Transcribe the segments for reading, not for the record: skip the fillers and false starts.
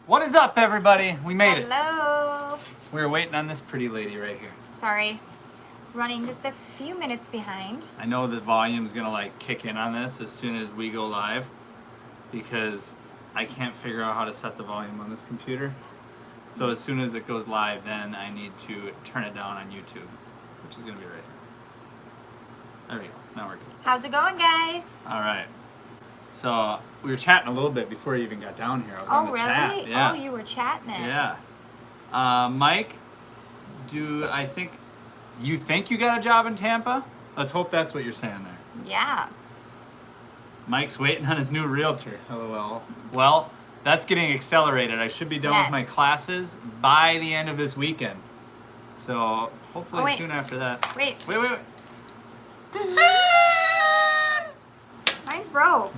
What is up, everybody? We made it. Hello. We were waiting on this pretty lady right here. Sorry. Running just a few minutes behind. I know the volume's gonna like kick in on this as soon as we go live because I can't figure out how to set the volume on this computer. So as soon as it goes live, then I need to turn it down on YouTube, which is gonna be right here. There we go. Now we're good. How's it going, guys? All right. So we were chatting a little bit before you even got down here. I was on the really? chat. Yeah. Oh, you were chatting it. Yeah. Mike, you think you got a job in Tampa? Let's hope that's what you're saying there. Yeah. Mike's waiting on his new realtor. LOL. Well, that's getting accelerated. I should be done with my classes by the end of this weekend. So hopefully soon after that. Wait. Wait. Mine's broke.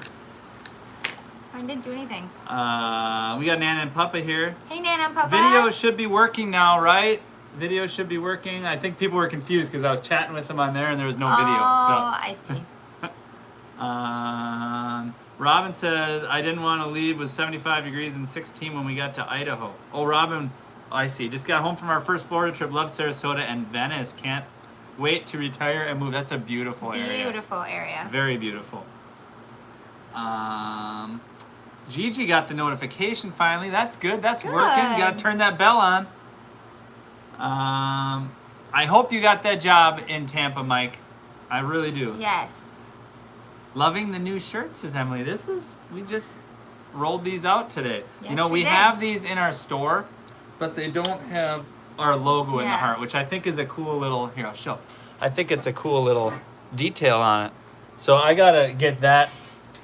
Mine didn't do anything. We got Nana and Papa here. Hey, Nana and Papa. Video should be working now, right? Video should be working. I think people were confused because I was chatting with them on there and there was no video. Oh, I see. Robin says, I didn't want to leave with 75 degrees and 16 when we got to Idaho. Oh, Robin, I see. Just got home from our first Florida trip. Love Sarasota and Venice. Can't wait to retire and move. That's a beautiful area. Beautiful area. Very beautiful. Gigi got the notification finally. That's good. That's working. Got to turn that bell on. I hope you got that job in Tampa, Mike. I really do. Yes. Loving the new shirts, says Emily. We just rolled these out today. Yes, we have these in our store, but they don't have our logo in the heart, which I think is a cool little, here, I'll show. I think it's a cool little detail on it. So I got to get that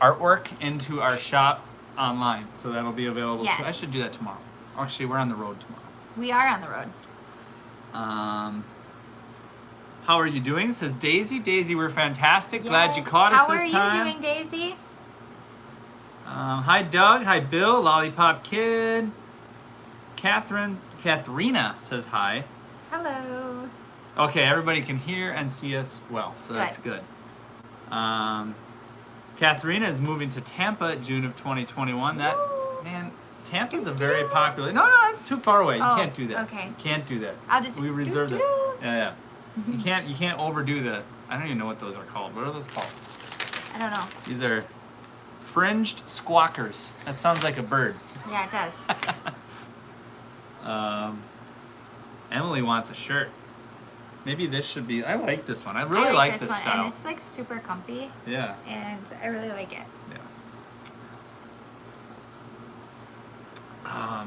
artwork into our shop online, so that'll be available. Yes. So I should do that tomorrow. Actually, we're on the road tomorrow. We are on the road. How are you doing? Says Daisy. Daisy, we're fantastic. Yes. Glad you caught us this time. How are you doing, Daisy? Hi, Doug. Hi, Bill. Lollipop Kid. Katharina says hi. Hello. Okay, everybody can hear and see us well, so that's good. Katharina is moving to Tampa June of 2021. Man, Tampa's a very popular. No, it's too far away. You can't do that. Okay. You can't do that. I'll just. We reserved it. Yeah. You can't overdo the. I don't even know what those are called. What are those called? I don't know. These are fringed squawkers. That sounds like a bird. Yeah, it does. Emily wants a shirt. Maybe this should be. I like this one. I really like this one, style. and it's like super comfy. Yeah. And I really like it. Yeah.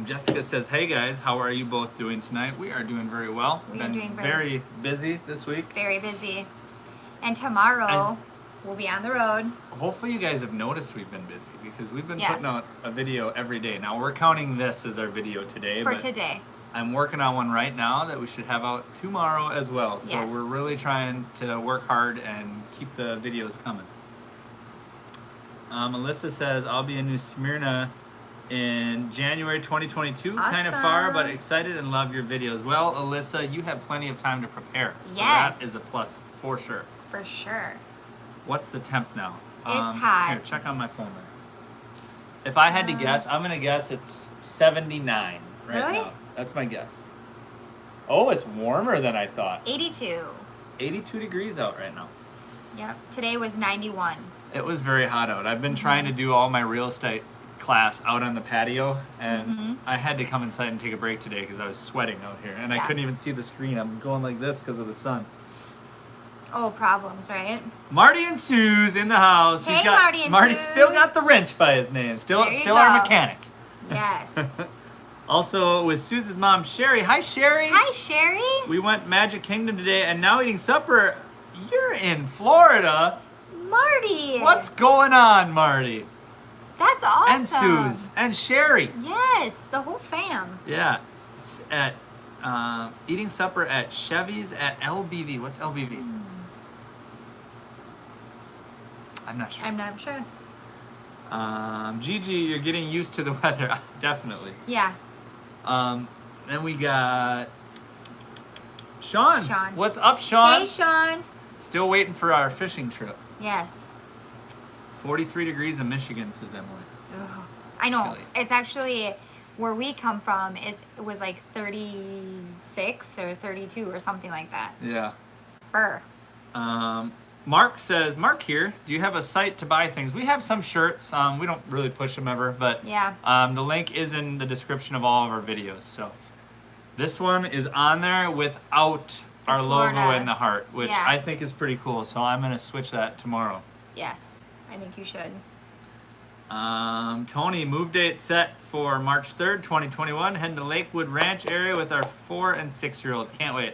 Jessica says, "Hey guys, how are you both doing tonight? We are doing very well. We are doing very busy this week. Very busy. And tomorrow we'll be on the road. Hopefully you guys have noticed we've been busy because we've been putting out a video every day. Now we're counting this as our video today. For today. I'm working on one right now that we should have out tomorrow as well. So we're really trying to work hard and keep the videos coming. Alyssa says, I'll be in New Smyrna in January 2022. Awesome. Kind of far, but excited and love your videos. Well, Alyssa, you have plenty of time to prepare. So that is a plus for sure. For sure. What's the temp now? It's hot. Here, check on my phone there. If I had to guess, I'm going to guess it's 79 right now. That's my guess. Oh, it's warmer than I thought. 82. 82 degrees out right now. Yep. Today was 91. It was very hot out. I've been trying to do all my real estate class out on the patio, and I had to come inside and take a break today because I was sweating out here, and I couldn't even see the screen. I'm going like this because of the sun. Oh, problems, right? Marty and Sue's in the house. Hey, Marty and Marty's Sue's. still got the wrench by his name. Still our mechanic. Yes. Also with Suze's mom, Sherry. Hi, Sherry. Hi, Sherry. We went Magic Kingdom today, and now eating supper. You're in Florida. Marty. What's going on, Marty? That's awesome. And Suze. And Sherry. Yes, the whole fam. Yeah. At eating supper at Chevy's at LBV. What's LBV? I'm not sure. I'm not sure. Gigi, you're getting used to the weather. Definitely. Yeah. Then we got Sean. Sean. What's up, Sean? Hey, Sean. Still waiting for our fishing trip. Yes. 43 degrees in Michigan, says Emily. Ugh. I know. Chilly. It's actually where we come from, it was like 36 or 32 or something like that. Yeah. Burr. Mark says, Mark here, do you have a site to buy things? We have some shirts. We don't really push them ever, but Yeah. the link is in the description of all of our videos. So this one is on there without our Florida logo in the heart, which Yeah. I think is pretty cool. So I'm going to switch that tomorrow. Yes, I think you should. Tony, move date set for March 3rd, 2021. Heading to Lakewood Ranch area with our 4 and 6-year-olds. Can't wait.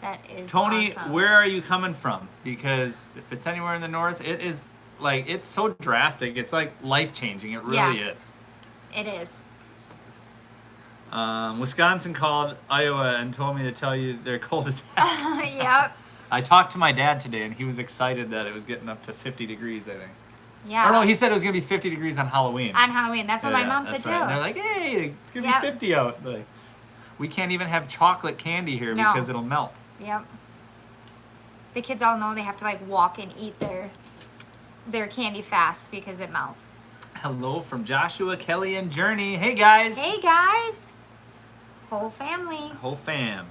That is Tony, awesome. where are you coming from? Because if it's anywhere in the north, it is like, it's so drastic. It's like life-changing. It really is. It is. Wisconsin called Iowa and told me to tell you they're cold as heck. Yep. I talked to my dad today, and he was excited that it was getting up to 50 degrees, I think. Yeah. Or no, he said it was going to be 50 degrees on Halloween. On Halloween. That's what my mom said that's too. right. And they're like, hey, it's going to be 50 out. Like, we can't even have chocolate candy here because it'll melt. Yep. The kids all know they have to like walk and eat their candy fast because it melts. Hello from Joshua, Kelly, and Journey. Hey, guys. Hey, guys. Whole family. Whole fam.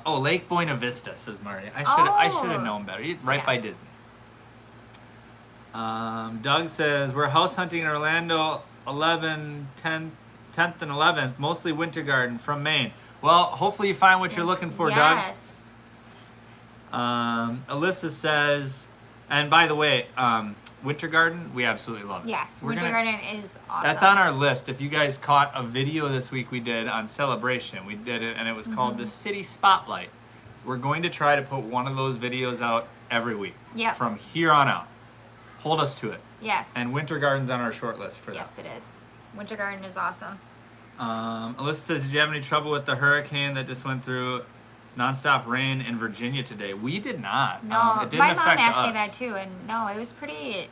Lake Buena Vista, says Marty. I should have known better. Right by Disney. Doug says, we're house hunting in Orlando 10th and 11th, mostly Winter Garden from Maine. Well, hopefully you find what you're looking for, Doug. Yes. Alyssa says, and by the way, Winter Garden, we absolutely love it. Yes, Winter Garden is awesome. That's on our list. If you guys caught a video this week we did on Celebration, we did it, and it was called the City Spotlight. We're going to try to put one of those videos out every week. Yep. From here on out. Hold us to it. Yes. And Winter Garden's on our short list for that. Yes, it is. Winter Garden is awesome. Alyssa says, did you have any trouble with the hurricane that just went through nonstop rain in Virginia today? We did not. No, it didn't my mom affect asked us. me that too, and no, it was pretty.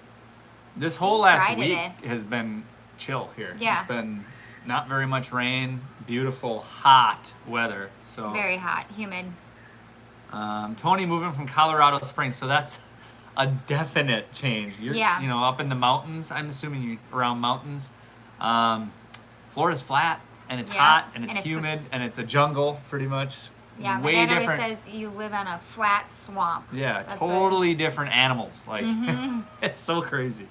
This whole last dry week today. has been chill here. Yeah. It's been not very much rain, beautiful, hot weather. So Very hot, humid. Tony moving from Colorado Springs, so that's a definite change. You're, up in the mountains. I'm assuming you're around mountains. Florida's flat, and it's hot, and it's humid, and it's a jungle, pretty much. Yeah, my dad always says you live on a flat swamp. Yeah, totally different animals. Like, it's so crazy.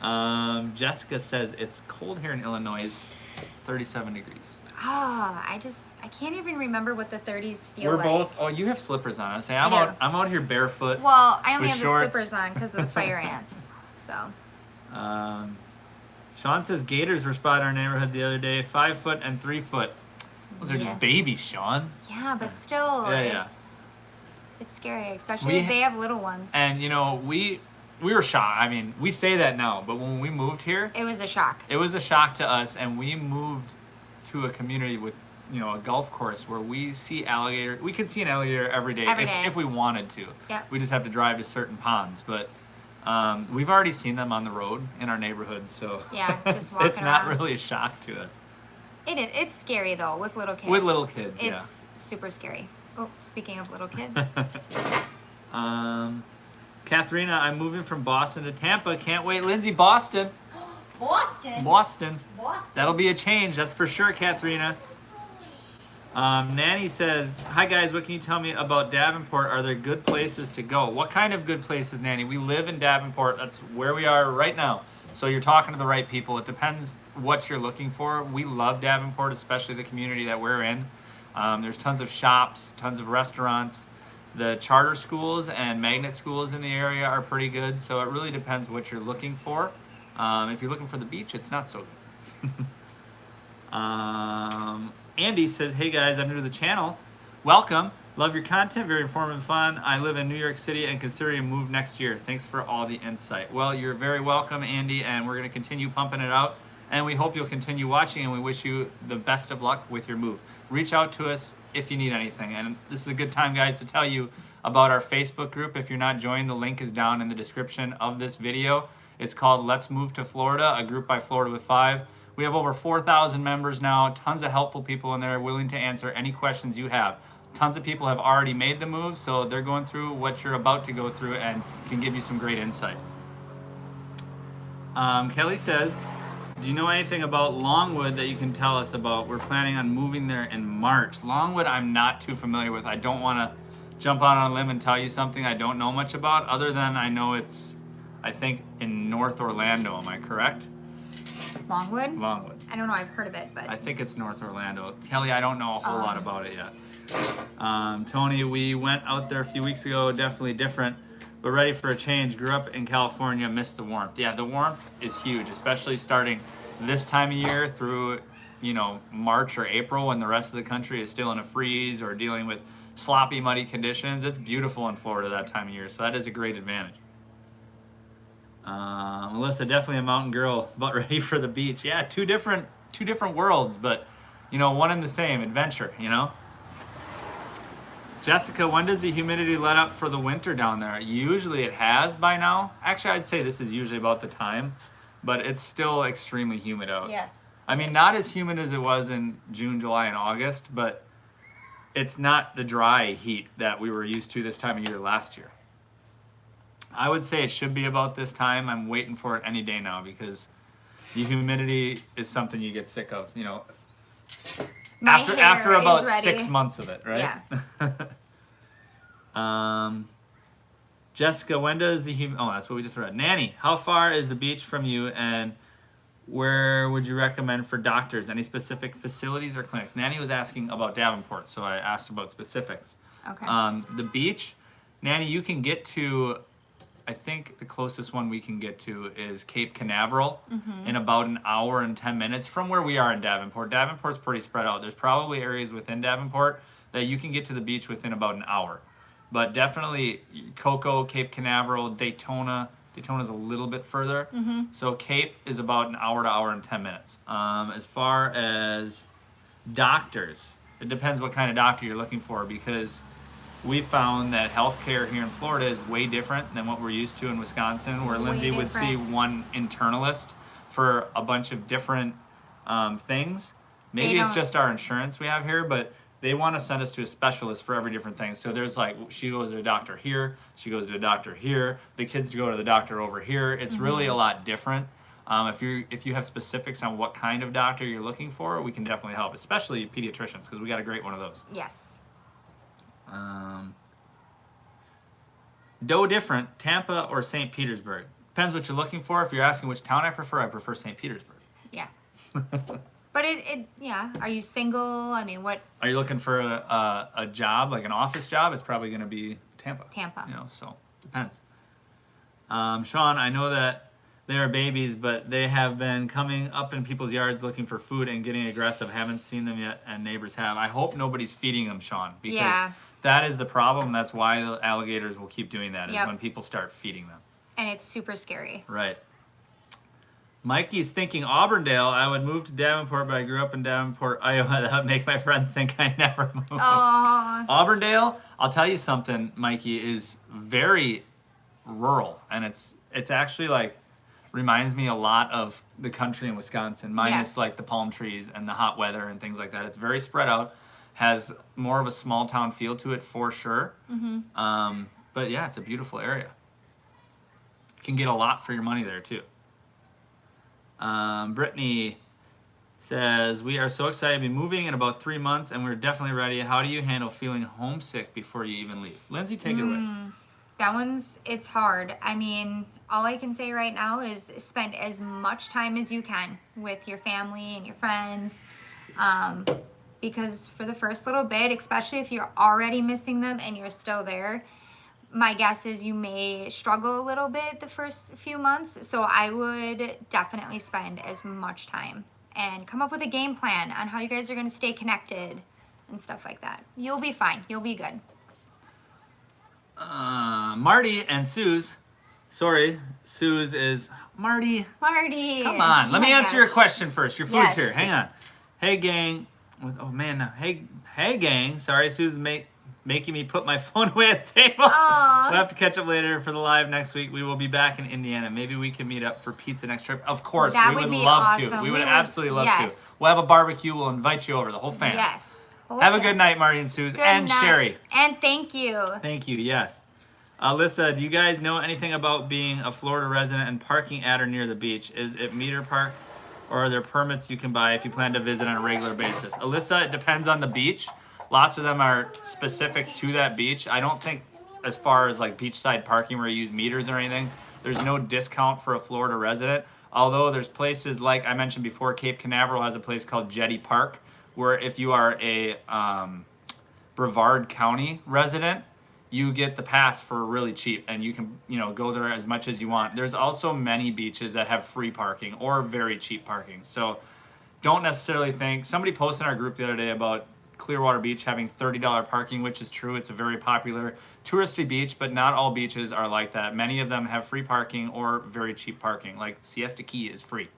Jessica says it's cold here in Illinois, 37 degrees. I can't even remember what the 30s feel like. We're both. Oh, you have slippers on. I'm out here barefoot. Well, I only with have shorts. the slippers on because of the fire ants. So. Sean says gators were spotted in our neighborhood the other day, 5 foot and 3 foot. Those are just babies, Sean. Yeah, but still, it's scary, especially if they have little ones. And we were shocked. I mean, we say that now, but when we moved here, it was a shock. It was a shock to us, and we moved to a community with a golf course where we see alligator. We could see an alligator every day if we wanted to. Yep. We just have to drive to certain ponds, but we've already seen them on the road in our neighborhood, so just walking it's not around. really a shock to us. It's scary though with little kids. With little kids, it's super scary. Oh, speaking of little kids. Katharina, I'm moving from Boston to Tampa. Can't wait. Lindsay, Boston. Boston. That'll be a change, that's for sure, Katharina. Nanny says, hi guys, what can you tell me about Davenport? Are there good places to go? What kind of good places, Nanny? We live in Davenport. That's where we are right now. So you're talking to the right people. It depends what you're looking for. We love Davenport, especially the community that we're in. There's tons of shops, tons of restaurants. The charter schools and magnet schools in the area are pretty good. So it really depends what you're looking for. If you're looking for the beach, it's not so good. Andy says, hey guys, I'm new to the channel. Welcome. Love your content. Very informative and fun. I live in New York City and considering a move next year. Thanks for all the insight. Well, you're very welcome, Andy, and we're going to continue pumping it out. And we hope you'll continue watching, and we wish you the best of luck with your move. Reach out to us if you need anything. And this is a good time, guys, to tell you about our Facebook group. If you're not joined, the link is down in the description of this video. It's called Let's Move to Florida, a group by Florida with 5. We have over 4,000 members now, tons of helpful people in there willing to answer any questions you have. Tons of people have already made the move, so they're going through what you're about to go through and can give you some great insight. Kelly says, Do you know anything about Longwood that you can tell us about? We're planning on moving there in March. Longwood, I'm not too familiar with. I don't want to jump out on a limb and tell you something I don't know much about, other than I know it's, I think, in North Orlando. Am I correct? Longwood? Longwood. I don't know. I've heard of it, but I think it's North Orlando. Kelly, I don't know a whole lot about it yet. Tony, we went out there a few weeks ago. Definitely different, but ready for a change. Grew up in California, missed the warmth. Yeah, the warmth is huge, especially starting this time of year through, March or April, when the rest of the country is still in a freeze or dealing with sloppy, muddy conditions. It's beautiful in Florida that time of year, so that is a great advantage. Melissa, definitely a mountain girl, but ready for the beach. Yeah, two different worlds, but one and the same adventure. Jessica, when does the humidity let up for the winter down there? Usually it has by now. Actually, I'd say this is usually about the time, but it's still extremely humid out. yes. I mean, not as humid as it was in June, July, and August, but it's not the dry heat that we were used to this time of year last year. I would say it should be about this time. I'm waiting for it any day now because the humidity is something you get sick of, My hair after about is ready. 6 months of it, right? Yeah. Jessica, when does the that's what we just read. Nanny, how far is the beach from you, and where would you recommend for doctors? Any specific facilities or clinics? Nanny was asking about Davenport, so I asked about specifics. Okay. The beach, Nanny, you can get to, I think the closest one we can get to is Cape Canaveral in about an hour and 10 minutes from where we are in Davenport. Davenport's pretty spread out. There's probably areas within Davenport that you can get to the beach within about an hour. But definitely Cocoa, Cape Canaveral, Daytona. Daytona's a little bit further. So Cape is about an hour to hour and 10 minutes. As far as doctors, it depends what kind of doctor you're looking for, because we found that healthcare here in Florida is way different than what we're used to in Wisconsin, where Lindsay would see one internalist for a bunch of different things. Maybe it's just our insurance we have here, but they want to send us to a specialist for every different thing. So there's she goes to a doctor here, she goes to a doctor here, the kids go to the doctor over here. It's really a lot different. If you have specifics on what kind of doctor you're looking for, we can definitely help, especially pediatricians, because we got a great one of those. Yes. Different, Tampa or St. Petersburg? Depends what you're looking for. If you're asking which town I prefer St. Petersburg. Yeah. But yeah. Are you single? I mean, what? Are you looking for a job, like an office job? It's probably going to be Tampa. So depends. Sean, I know that they are babies, but they have been coming up in people's yards looking for food and getting aggressive. Haven't seen them yet, and neighbors have. I hope nobody's feeding them, Sean, because that is the problem. That's why the alligators will keep doing that, is when people start feeding them. And it's super scary. Right. Mikey's thinking Auburndale. I would move to Davenport, but I grew up in Davenport, Iowa. That would make my friends think I never moved. Aww. Auburndale, I'll tell you something, Mikey, is very rural, and it's actually reminds me a lot of the country in Wisconsin, minus the palm trees and the hot weather and things like that. It's very spread out, has more of a small town feel to it for sure. But yeah, it's a beautiful area. You can get a lot for your money there too. Brittany says, we are so excited to be moving in about 3 months, and we're definitely ready. How do you handle feeling homesick before you even leave? Lindsay, take it away. That it's hard. I mean, all I can say right now is spend as much time as you can with your family and your friends. Because for the first little bit, especially if you're already missing them and you're still there, my guess is you may struggle a little bit the first few months. So I would definitely spend as much time and come up with a game plan on how you guys are going to stay connected and stuff like that. You'll be fine. You'll be good. Marty and Suze. Sorry, Suze is Marty. Marty. Come on. Let me answer your question first. Your food's here. Hang on. Hey, gang. Oh, man. Hey, gang. Sorry, Suze making me put my phone away at the table. Aww. We'll have to catch up later for the live next week. We will be back in Indiana. Maybe we can meet up for pizza next trip. Of course, we would love to. We would absolutely love to. We'll have a barbecue. We'll invite you over, the whole family. Yes. Have a good night, Marty and Suze. And Sherry. And thank you. Thank you, yes. Alyssa, do you guys know anything about being a Florida resident and parking at or near the beach? Is it meter park or are there permits you can buy if you plan to visit on a regular basis? Alyssa, it depends on the beach. Lots of them are specific to that beach. I don't think as far as like beachside parking where you use meters or anything, there's no discount for a Florida resident. Although there's places like I mentioned before, Cape Canaveral has a place called Jetty Park, where if you are a Brevard County resident, you get the pass for really cheap, and you can go there as much as you want. There's also many beaches that have free parking or very cheap parking. So don't necessarily think. Somebody posted in our group the other day about Clearwater Beach having $30 parking, which is true. It's a very popular touristy beach, but not all beaches are like that. Many of them have free parking or very cheap parking. Like Siesta Key is free.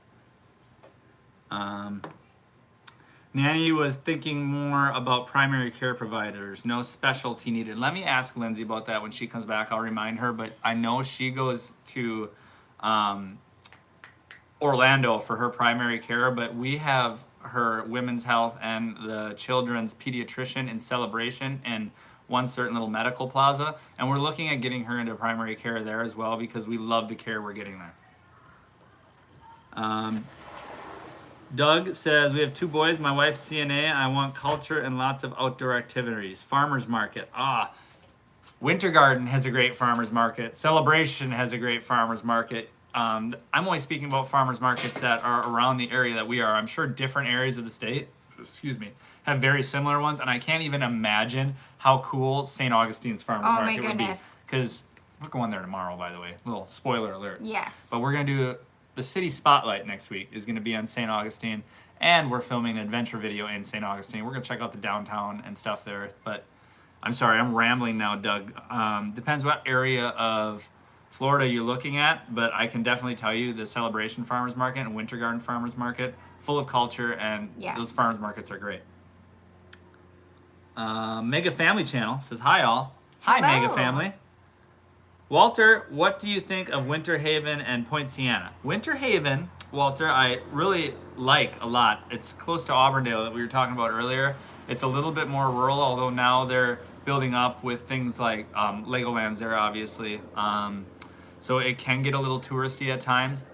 Nanny was thinking more about primary care providers, no specialty needed. Let me ask Lindsay about that when she comes back. I'll remind her, but I know she goes to Orlando for her primary care, but we have her women's health and the children's pediatrician in Celebration and one certain little medical plaza, and we're looking at getting her into primary care there as well because we love the care we're getting there. Doug says, we have 2 boys, my wife's CNA, I want culture and lots of outdoor activities. Farmers market, Winter Garden has a great farmers market. Celebration has a great farmers market. I'm only speaking about farmers markets that are around the area that we are. I'm sure different areas of the state, have very similar ones, and I can't even imagine how cool St. Augustine's farmers market would be. Because we're going there tomorrow, by the way. Little spoiler alert. Yes. But we're going to do the city spotlight next week is going to be on St. Augustine, and we're filming an adventure video in St. Augustine. We're going to check out the downtown and stuff there. But I'm sorry, I'm rambling now, Doug. Depends what area of Florida you're looking at, but I can definitely tell you the Celebration Farmers Market and Winter Garden Farmers Market, full of culture, and those farmers markets are great. Mega Family Channel says, hi all. Hi, Mega Family. Walter, what do you think of Winter Haven and Point Siena? Winter Haven, Walter, I really like a lot. It's close to Auburndale that we were talking about earlier. It's a little bit more rural, although now they're building up with things like Legoland's there, obviously. So it can get a little touristy at times.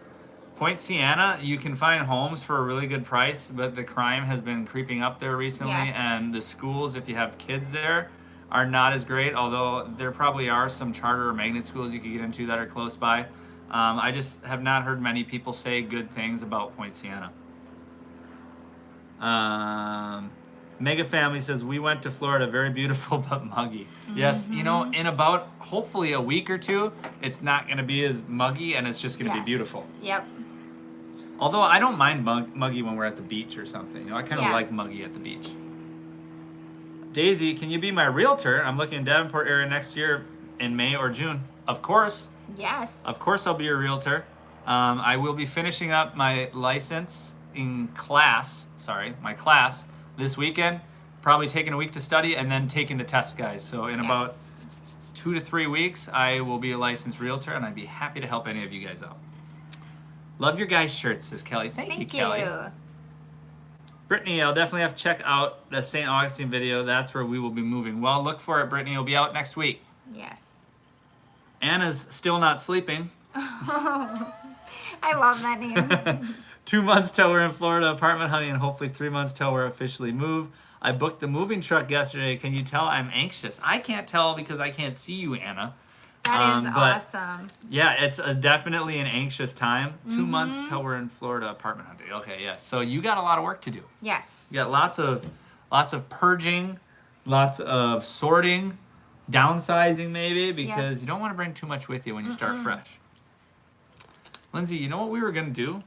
Point Siena, you can find homes for a really good price, but the crime has been creeping up there recently, and the schools, if you have kids there, are not as great, although there probably are some charter or magnet schools you could get into that are close by. I just have not heard many people say good things about Point Siena. Mega Family says, we went to Florida, very beautiful but muggy. Yes, in about hopefully a week or two, it's not going to be as muggy and it's just going to be beautiful. Yep. Although I don't mind muggy when we're at the beach or something. I kind of like muggy at the beach. Daisy, can you be my realtor? I'm looking in Davenport area next year in May or June. Of course. Yes. Of course I'll be your realtor. I will be finishing up my license in class, my class this weekend. Probably taking a week to study and then taking the test, guys. So in about 2 to 3 weeks, I will be a licensed realtor, and I'd be happy to help any of you guys out. Love your guys' shirts, says Kelly. Thank you, Kelly. Brittany, I'll definitely have to check out the St. Augustine video. That's where we will be moving. Well, look for it, Brittany. It'll be out next week. Yes. Anna's still not sleeping. I love that name. 2 months till we're in Florida apartment hunting, and hopefully 3 months till we're officially moved. I booked the moving truck yesterday. Can you tell I'm anxious? I can't tell because I can't see you, Anna. That is awesome. Yeah, it's definitely an anxious time. 2 months till we're in Florida apartment hunting. Okay, yeah. So you got a lot of work to do. Yes. You got lots of purging, lots of sorting, downsizing maybe, because you don't want to bring too much with you when you start fresh. Lindsay, you know what we were gonna do?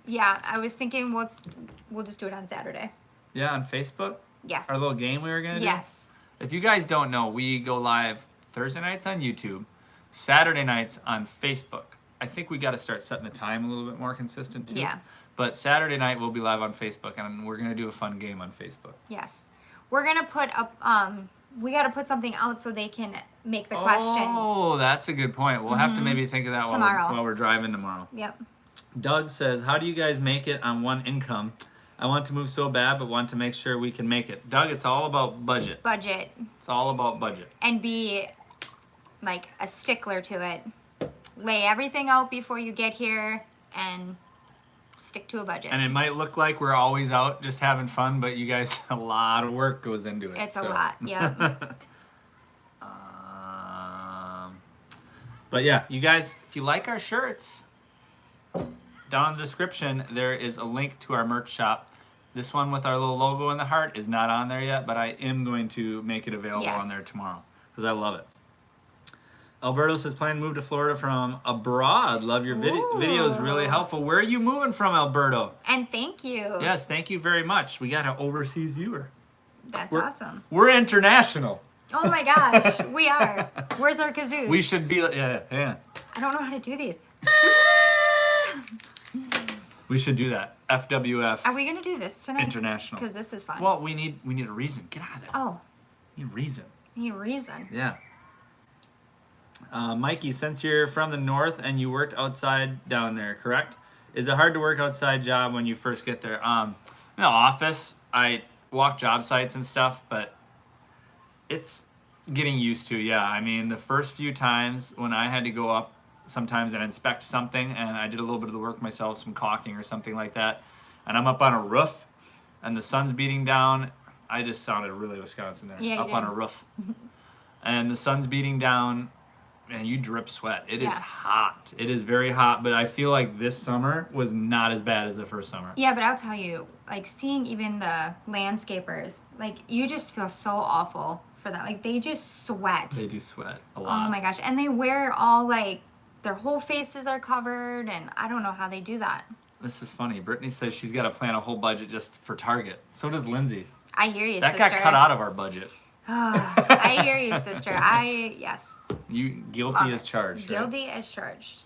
Yeah, I was thinking we'll just do it on Saturday. Yeah, on Facebook? Yeah. Our little game we were gonna do? Yes. If you guys don't know, we go live Thursday nights on YouTube, Saturday nights on Facebook. I think we got to start setting the time a little bit more consistent too. Yeah. But Saturday night we'll be live on Facebook, and we're gonna do a fun game on Facebook. Yes. We're gonna put up we got to put something out so they can make the questions. Oh, that's a good point. We'll have to maybe think of that while we're driving tomorrow. Yep. Doug says, how do you guys make it on one income? I want to move so bad, but want to make sure we can make it. Doug, it's all about budget. Budget. It's all about budget. And be like a stickler to it. Lay everything out before you get here, and Stick to a budget. And it might look like we're always out just having fun, but you guys, a lot of work goes into it. It's a lot, yeah. But yeah, you guys, if you like our shirts, down in the description, there is a link to our merch shop. This one with our little logo in the heart is not on there yet, but I am going to make it available on there tomorrow because I love it. Alberto says, plan to move to Florida from abroad. Love your videos, really helpful. Where are you moving from, Alberto? And thank you. Yes, thank you very much. We got an overseas viewer. That's awesome. We're international. Oh my gosh, we are. Where's our kazoos? We should be, yeah. I don't know how to do these. We should do that. FWF. Are we gonna do this tonight? International. Because this is fun. Well, we need a reason. Get out of there. Oh. We need a reason. Need a reason. Yeah. Mikey, since you're from the north and you worked outside down there, correct? Is it hard to work outside job when you first get there? In the office, I walk job sites and stuff, but it's getting used to, yeah. I mean, the first few times when I had to go up sometimes and inspect something, and I did a little bit of the work myself, some caulking or something like that, and I'm up on a roof, and the sun's beating down. I just sounded really Wisconsin there. Yeah, up on a roof. And the sun's beating down, and you drip sweat. It is hot. It is very hot, but I feel like this summer was not as bad as the first summer. Yeah, but I'll tell you, like, seeing even the landscapers, like, you just feel so awful for that. Like, they just sweat. They do sweat a lot. Oh my gosh. And they wear all, like, their whole faces are covered, and I don't know how they do that. This is funny. Brittany says she's got to plan a whole budget just for Target. So does Lindsay. I hear you, sister. That got cut out of our budget. I hear you, sister. Yes. You guilty as charged. Guilty as charged.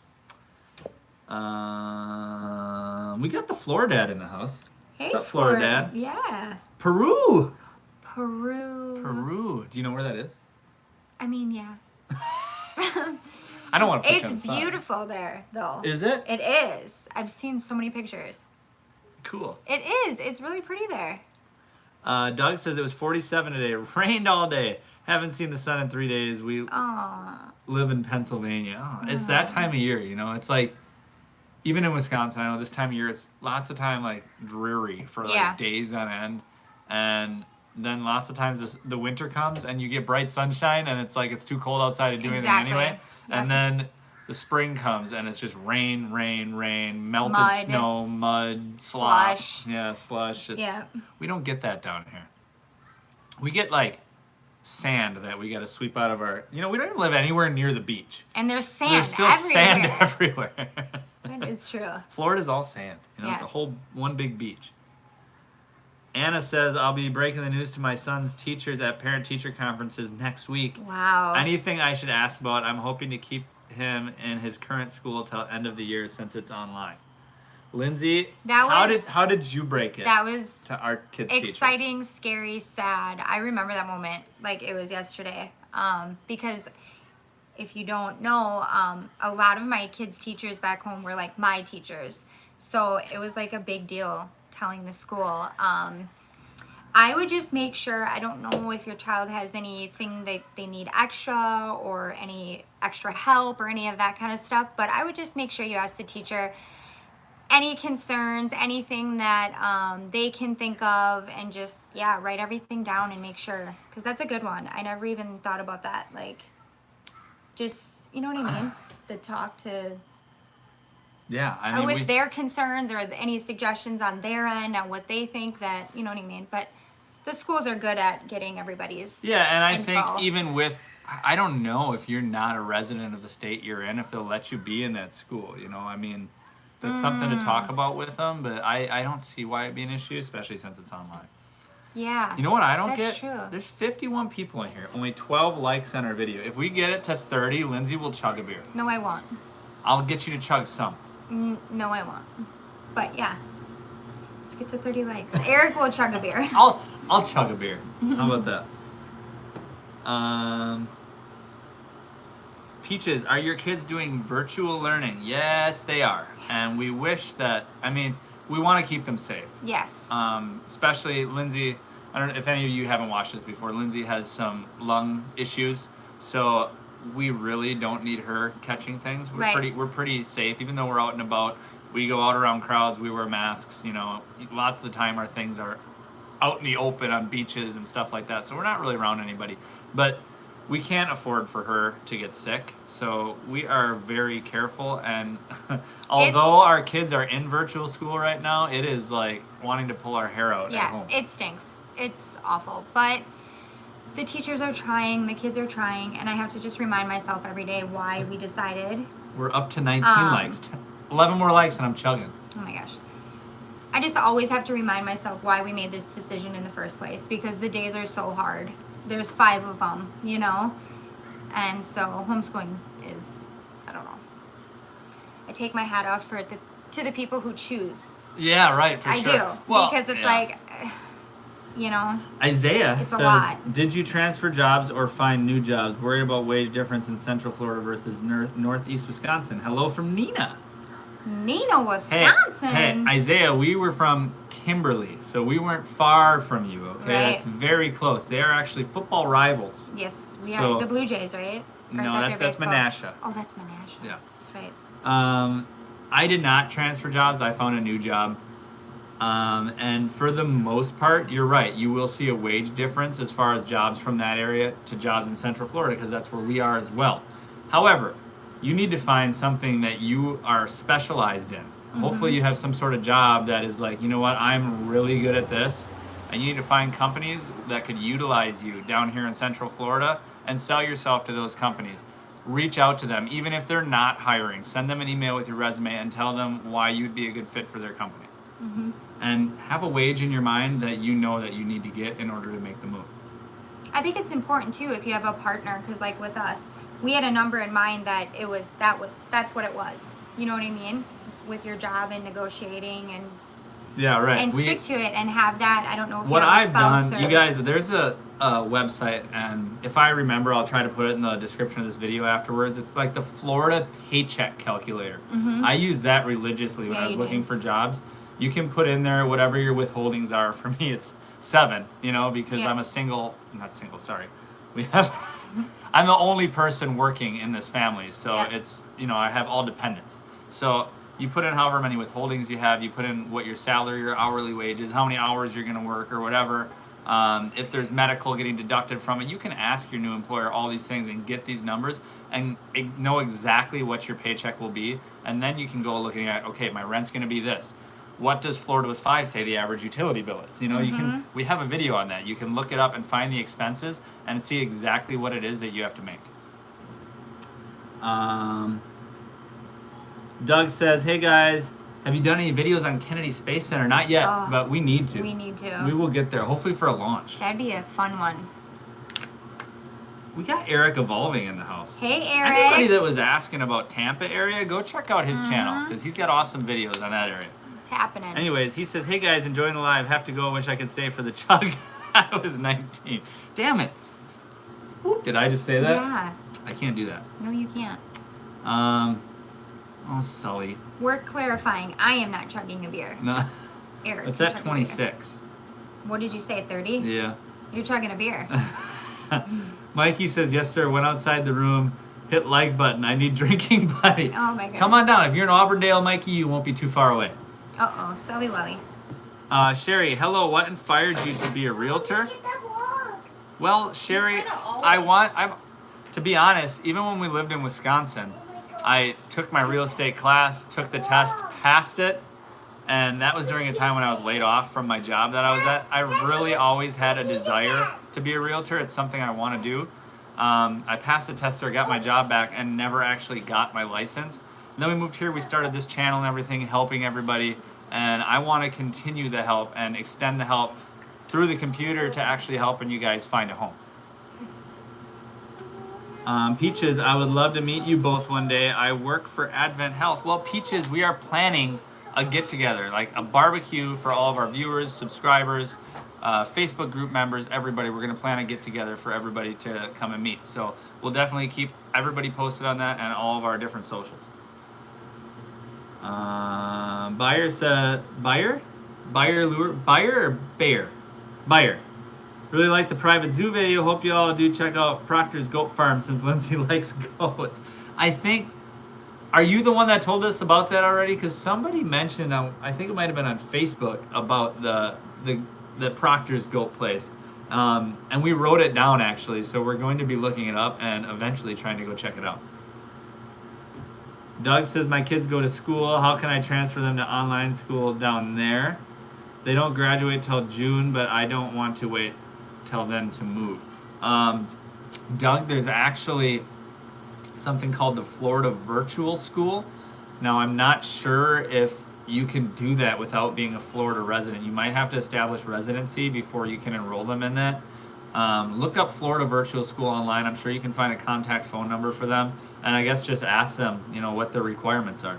We got the Floor Dad in the house. Hey, what's up, Floor Dad? Yeah. Peru. Peru. Do you know where that is? I mean, yeah. I don't want to put you on the It's spot. beautiful there, though. Is it? It is. I've seen so many pictures. Cool. It is. It's really pretty there. Doug says it was 47 today. Rained all day. Haven't seen the sun in 3 days. We live in Pennsylvania. It's that time of year, you know. It's like, even in Wisconsin, I know this time of year, it's lots of time like dreary for like days on end. And then lots of times the winter comes and you get bright sunshine and it's like it's too cold outside to do anything anyway. Yep. And then the spring comes and it's just rain, melted snow, mud, slush. Yeah, slush. We don't get that down here. We get like sand that we got to sweep out of our, we don't even live anywhere near the beach. And there's sand There's still everywhere. sand everywhere. That is true. Florida's all sand. It's a whole one big beach. Anna says, I'll be breaking the news to my son's teachers at parent-teacher conferences next week. Wow. Anything I should ask about? I'm hoping to keep him in his current school till end of the year since it's online. Lindsay, how did you break it? That was to our kids' exciting, teachers? scary, sad. I remember that moment like it was yesterday. Because if you don't know, a lot of my kids' teachers back home were like my teachers. So it was like a big deal telling the school. I would just make sure, I don't know if your child has anything that they need extra or any extra help or any of that kind of stuff, but I would just make sure you ask the teacher any concerns, anything that they can think of, and just, write everything down and make sure, because that's a good one. I never even thought about that. Like, just, you know what I mean? The talk to... Yeah, I mean, with their concerns or any suggestions on their end on what they think that, you know what I mean? But the schools are good at getting everybody's and I info. think even with, I don't know if you're not a resident of the state you're in, if they'll let you be in that school, I mean, that's something to talk about with them, but I don't see why it'd be an issue, especially since it's online. Yeah. You know what I don't that's get? True. There's 51 people in here, only 12 likes on our video. If we get it to 30, Lindsay will chug a beer. No, I won't. I'll get you to chug some. No, I won't. But yeah, let's get to 30 likes. Eric will chug a beer. I'll chug a beer. How about that? Peaches, are your kids doing virtual learning? Yes, they are. And we wish that, we want to keep them safe. Yes. Especially Lindsay, I don't know if any of you haven't watched this before, Lindsay has some lung issues. So we really don't need her catching things. We're pretty safe, even though we're out and about. We go out around crowds. We wear masks. You know, lots of the time our things are out in the open on beaches and stuff like that. So we're not really around anybody. But we can't afford for her to get sick. So we are very careful. And although our kids are in virtual school right now, it is like wanting to pull our hair out at home. Yeah, it stinks. It's awful. But the teachers are trying, the kids are trying, and I have to just remind myself every day why we decided. We're up to 19 likes. 11 more likes and I'm chugging. Oh my gosh. I just always have to remind myself why we made this decision in the first place, because the days are so hard. There's 5 of them, you know? And so homeschooling is, I don't know. I take my hat off to the people who choose. Yeah, right, for I sure. do. Well, because it's like, you know, Isaiah it's a says, lot. did you transfer jobs or find new jobs? Worried about wage difference in Central Florida versus Northeast Wisconsin. Hello from Nina. Nina, Wisconsin. Hey, Isaiah, we were from Kimberly, so we weren't far from you, okay? Right. That's very close. They are actually football rivals. Yes, we So- are. The Blue Jays, right? Or No, is that that's their baseball? Menasha. Oh, that's Menasha. Yeah. That's right. I did not transfer jobs. I found a new job. And for the most part, you're right. You will see a wage difference as far as jobs from that area to jobs in Central Florida, because that's where we are as well. However, you need to find something that you are specialized in. Hopefully you have some sort of job that is like, you know what, I'm really good at this. And you need to find companies that could utilize you down here in Central Florida and sell yourself to those companies. Reach out to them, even if they're not hiring. Send them an email with your resume and tell them why you'd be a good fit for their company. And have a wage in your mind that you know that you need to get in order to make the move. I think it's important too if you have a partner, because like with us, we had a number in mind that that's what it was. You know what I mean? With your job and negotiating and Yeah, right. and stick to it and have that. I don't know if What you have a I've spouse done, or, you guys, there's a website, and if I remember, I'll try to put it in the description of this video afterwards. It's like the Florida Paycheck Calculator. I use that religiously when Yeah, I was you looking do. for jobs. You can put in there whatever your withholdings are. For me, it's 7, you know, because Yeah. I'm we have, I'm the only person working in this family, so Yeah. it's, you know, I have all dependents. So you put in however many withholdings you have, you put in what your salary, your hourly wage is, how many hours you're gonna work or whatever. If there's medical getting deducted from it, you can ask your new employer all these things and get these numbers and know exactly what your paycheck will be. And then you can go looking at, okay, my rent's gonna be this. What does Florida with 5 say the average utility bill is? You know, we have a video on that. You can look it up and find the expenses and see exactly what it is that you have to make. Doug says, hey guys, have you done any videos on Kennedy Space Center? Not yet, Oh, but we need to. we need to. We will get there, hopefully for a launch. That'd be a fun one. We got Eric Evolving in the house. Hey, Eric. Anybody that was asking about Tampa area, go check out his channel, because he's got awesome videos on that area. It's happening. Anyways, he says, hey guys, enjoying the live. Have to go. Wish I could stay for the chug. I was 19. Damn it. Whoop, did I just say that? Yeah. I can't do that. No, you can't. Oh, Sully. We're clarifying. I am not chugging a beer. No, Eric. it's you're at chugging a beer. 26. What did you say? 30? Yeah. You're chugging a beer. Mikey says, yes, sir. Went outside the room. Hit like button. I need drinking buddy. Oh my goodness. Come on down. If you're in Auburndale, Mikey, you won't be too far away. Uh-oh. Sully Welly. Sherry, hello. What inspired you to be a realtor? Well, Sherry, to be honest, even when we lived in Wisconsin, I took my real estate class, took the test, passed it, and that was during a time when I was laid off from my job that I was at. I really always had a desire to be a realtor. It's something I want to do. I passed the test there, got my job back, and never actually got my license. And then we moved here, we started this channel and everything, helping everybody, and I want to continue the help and extend the help through the computer to actually helping you guys find a home. Peaches, I would love to meet you both one day. I work for Advent Health. Well, Peaches, we are planning a get-together, like a barbecue for all of our viewers, subscribers, Facebook group members, everybody. We're going to plan a get-together for everybody to come and meet. So we'll definitely keep everybody posted on that and all of our different socials. Buyer said, Buyer or Bear? Buyer. Really like the private zoo video. Hope you all do check out Proctor's Goat Farm since Lindsay likes goats. I think Are you the one that told us about that already? Because somebody mentioned, I think it might have been on Facebook, about the Proctor's goat place. And we wrote it down, actually, so we're going to be looking it up and eventually trying to go check it out. Doug says, my kids go to school. How can I transfer them to online school down there? They don't graduate till June, but I don't want to wait till then to move. Doug, there's actually something called the Florida Virtual School. Now, I'm not sure if you can do that without being a Florida resident. You might have to establish residency before you can enroll them in that. Look up Florida Virtual School online. I'm sure you can find a contact phone number for them. And I guess just ask them, what the requirements are.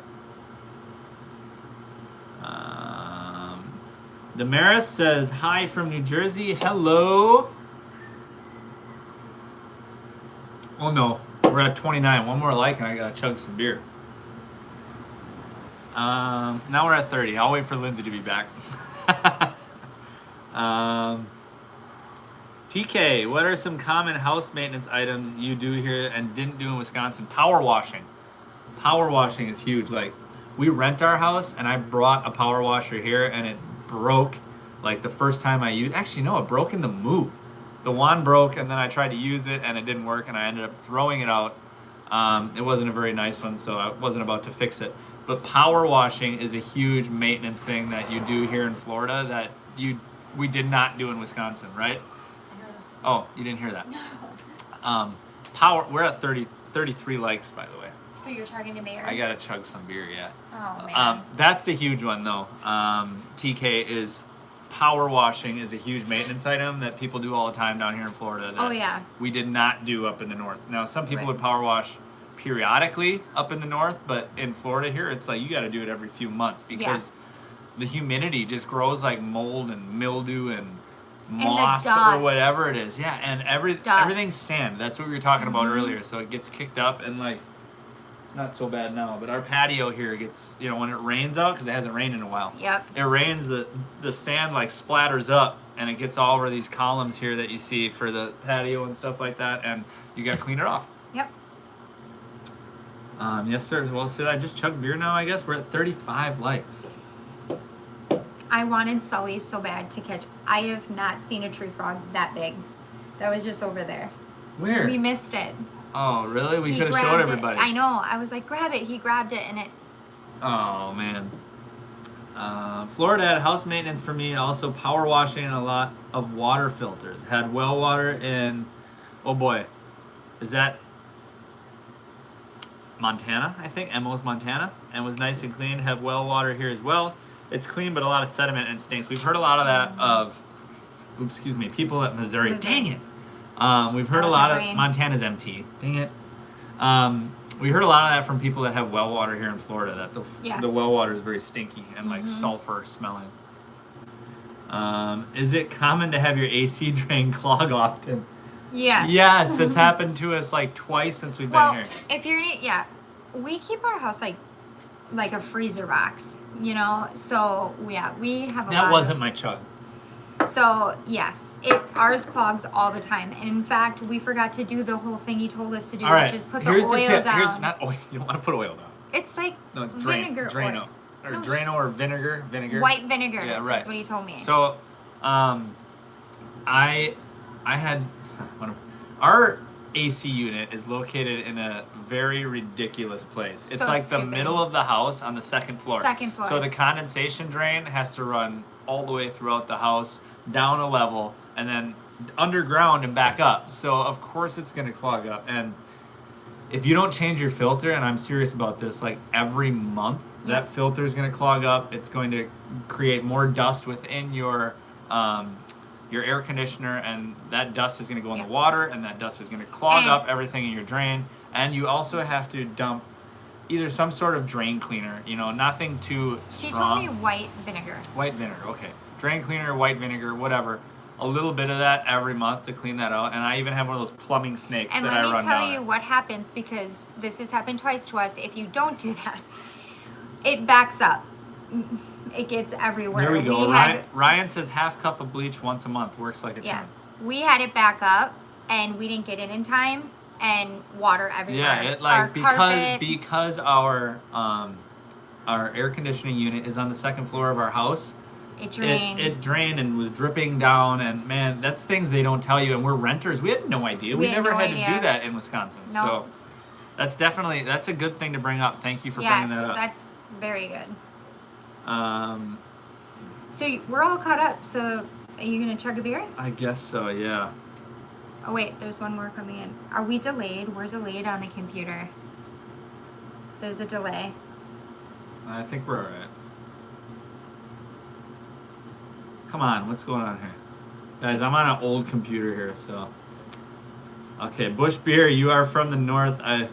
Damaris says, hi from New Jersey. Hello. Oh no, we're at 29. One more like and I gotta chug some beer. Now we're at 30. I'll wait for Lindsay to be back. TK, what are some common house maintenance items you do here and didn't do in Wisconsin? Power washing. Power washing is huge. Like, we rent our house and I brought a power washer here and it broke like the first time I used. Actually, no, it broke in the move. The wand broke and then I tried to use it and it didn't work and I ended up throwing it out. It wasn't a very nice one, so I wasn't about to fix it. But power washing is a huge maintenance thing that you do here in Florida that we did not do in Wisconsin, right? Oh, you didn't hear that? No. We're at 33 likes, by the way. So you're chugging to beer? I gotta chug some beer, yeah. Oh, man. That's the huge one, though. TK is power washing is a huge maintenance item that people do all the time down here in Florida. That we did not do up in the north. Now, some people would power wash periodically up in the north, but in Florida here, it's like you got to do it every few months because the humidity just grows like mold and mildew and moss or whatever it is. Yeah, and everything's sand. That's what we were talking about earlier. So it gets kicked up and like it's not so bad now. But our patio here gets, when it rains out, because it hasn't rained in a while. Yep. It rains, the sand like splatters up and it gets all over these columns here that you see for the patio and stuff like that, and you got to clean it off. Yep. Yes, sir. Well, should I just chug beer now, I guess? We're at 35 likes. I wanted Sully so bad to catch. I have not seen a tree frog that big. That was just over there. Where? We missed it. Oh, really? We could have showed everybody. I know. I was like, grab it. He grabbed it and it. Oh, man. Florida had house maintenance for me. Also power washing and a lot of water filters. Had well water in, oh boy, is that Montana, I think. Emo's Montana. And was nice and clean. Have well water here as well. It's clean, but a lot of sediment and stinks. We've heard a lot of that people at Missouri. Dang it. We've heard a lot of, Montana's empty. Dang it. We heard a lot of that from people that have well water here in Florida, that the well water is very stinky and like sulfur smelling. Is it common to have your AC drain clog often? Yes. Yes, it's happened to us like twice since we've been here. If you're we keep our house like a freezer box, so we have a That wasn't my chug. So yes, ours clogs all the time, and in fact, we forgot to do the whole thing he told us to do, which is put the oil down. Here's not oil. You don't want to put oil down. It's like it's vinegar Drano. Or Drano or vinegar. White vinegar. Yeah, right. That's what he told me. So, I had our AC unit is located in a very ridiculous place. It's like the middle of the house on the second floor. So the condensation drain has to run all the way throughout the house, down a level, and then underground and back up. So of course it's going to clog up. And if you don't change your filter, and I'm serious about this, like every month, that filter is going to clog up. It's going to create more dust within your air conditioner, and that dust is going to go in the water, and that dust is going to clog up everything in your drain. And you also have to dump either some sort of drain cleaner, nothing too strong. He told me white vinegar. White vinegar, okay. Drain cleaner, white vinegar, whatever. A little bit of that every month to clean that out. And I even have one of those plumbing snakes that I run down. And let me tell you what happens, because this has happened twice to us. If you don't do that, it backs up. It gets everywhere. There we go. Ryan says half cup of bleach once a month. Works like a charm. We had it back up, and we didn't get it in time. and water everywhere. Yeah, it Our like carpet, because our air conditioning unit is on the second floor of our house. it drained. It drained and was dripping down, and man, that's things they don't tell you. And we're renters; we had no idea. We had never no had idea. to do that in Wisconsin. No. So that's a good thing to bring up. Thank you for bringing that up. That's very good. Um, So we're all caught up. So are you gonna chug a beer? I guess so. Yeah. Oh wait, there's one more coming in. Are we delayed? We're delayed on the computer. There's a delay. I think we're alright. Come on, what's going on here? Guys, I'm on an old computer here, so. Okay, Bush Beer, you are from the north. I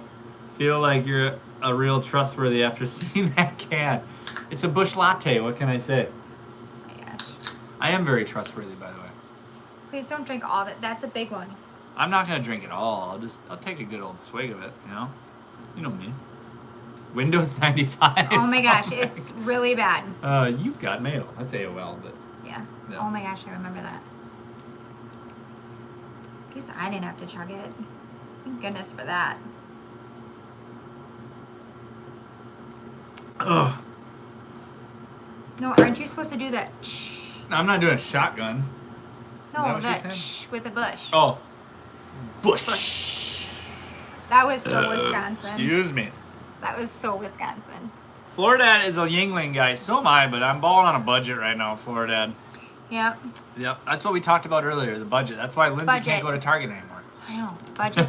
feel like you're a real trustworthy after seeing that can. It's a Bush Latte, what can I say? Oh my gosh. I am very trustworthy, by the way. Please don't drink all of it. That's a big one. I'm not gonna drink it all. I'll take a good old swig of it, you know? You know me. Windows 95. Oh my gosh, it's really bad. You've got mail. That's AOL, but. Yeah. Yeah. Oh my gosh, I remember that. At least I didn't have to chug it. Thank goodness for that. Ugh. No, aren't you supposed to do that? Shh. I'm not doing a shotgun. No, what that you're saying? shh with a bush. Oh. Bush. That was so Wisconsin. Excuse me. That was so Wisconsin. Floridad is a Yingling guy. So am I, but I'm balling on a budget right now, Floridad. Yep. Yep. That's what we talked about earlier, the budget. That's why Lindsay Budget. can't go to Target anymore. I know. Budget.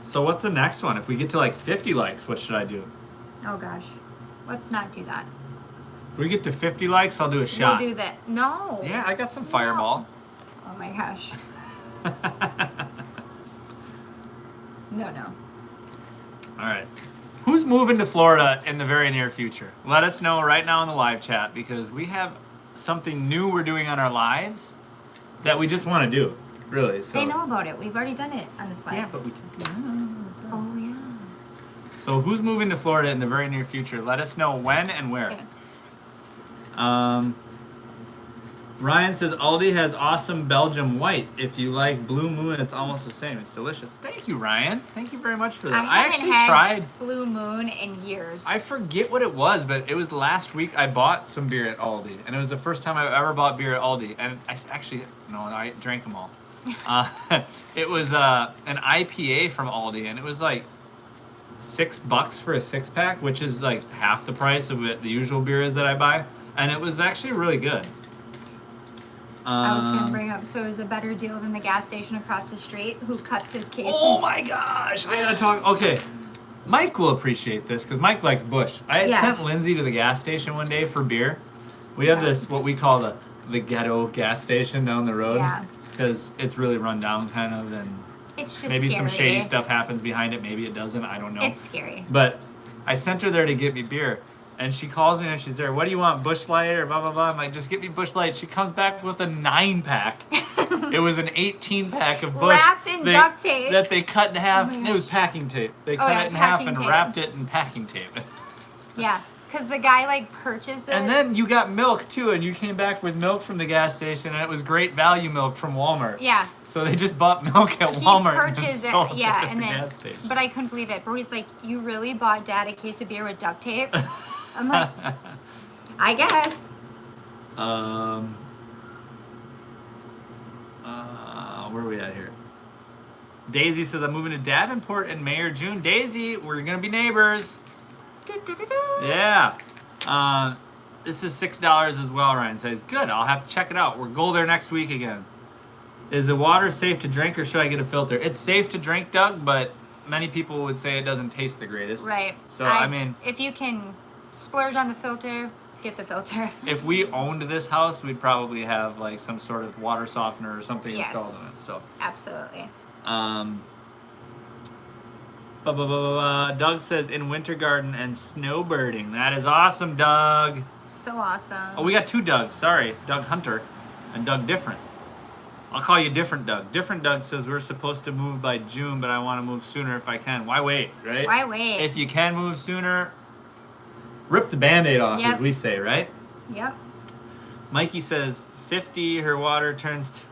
So what's the next one? If we get to like 50 likes, what should I do? Oh gosh. Let's not do that. If we get to 50 likes, I'll do a shot. We'll do that. No. Yeah, I got some Fireball. Oh my gosh. No. All right. Who's moving to Florida in the very near future? Let us know right now in the live chat because we have something new we're doing on our lives that we just want to do, really. So. They know about it. We've already done it on this live. Yeah, but we can do that. Oh yeah. So who's moving to Florida in the very near future? Let us know when and where. Okay. Ryan says Aldi has awesome Belgium white. If you like Blue Moon, it's almost the same. It's delicious. Thank you, Ryan. Thank you very much for that. I actually haven't had tried. Blue Moon in years. I forget what it was, but it was last week I bought some beer at Aldi. And it was the first time I've ever bought beer at Aldi. And I drank them all. It was an IPA from Aldi, and it was like $6 for a 6-pack, which is like half the price of what the usual beer is that I buy. And it was actually really good. I was going to bring up, so it was a better deal than the gas station across the street who cuts his cases. Oh my gosh! I gotta talk. Okay, Mike will appreciate this because Mike likes Bush. I had sent Lindsay to the gas station one day for beer. We have this, what we call the ghetto gas station down the road. Yeah. Because it's really run down kind of, and It's just maybe scary. some shady stuff happens behind it. Maybe it doesn't. I don't know. It's scary. But I sent her there to get me beer. And she calls me and she's there, what do you want, Bush Light or blah, blah, blah. I'm like, just get me Bush Light. She comes back with a 9-pack. It was an 18-pack of Bush. Wrapped in duct tape. That they cut in half. Oh my It was packing tape. They cut it in half and tape. wrapped it in packing tape. Yeah, because the guy like purchased it. And then you got milk too, and you came back with milk from the gas station, and it was great value milk from Walmart. Yeah. So they just bought milk at He Walmart purchased and sold it, yeah, at and the then. gas station. But I couldn't believe it. Brody's like, "You really bought Dad a case of beer with duct tape?" I'm like, I guess. Where are we at here? Daisy says, I'm moving to Davenport in May or June. Daisy, we're going to be neighbors. Yeah. This is $6 as well, Ryan says. Good, I'll have to check it out. We'll go there next week again. Is the water safe to drink or should I get a filter? It's safe to drink, Doug, but many people would say it doesn't taste the greatest. Right. So, I mean... If you can splurge on the filter, get the filter. If we owned this house, we'd probably have like some sort of water softener or something installed in it. So Absolutely. Doug says in winter garden and snowbirding. That is awesome, Doug. So awesome. Oh, we got two Dougs. Sorry, Doug Hunter and Doug Different. I'll call you Different Doug. Different Doug says we're supposed to move by June, but I want to move sooner if I can. Why wait, right? Why wait? If you can move sooner, rip the Band-Aid off, as we say, right? Yep. Mikey says 50, her water turns to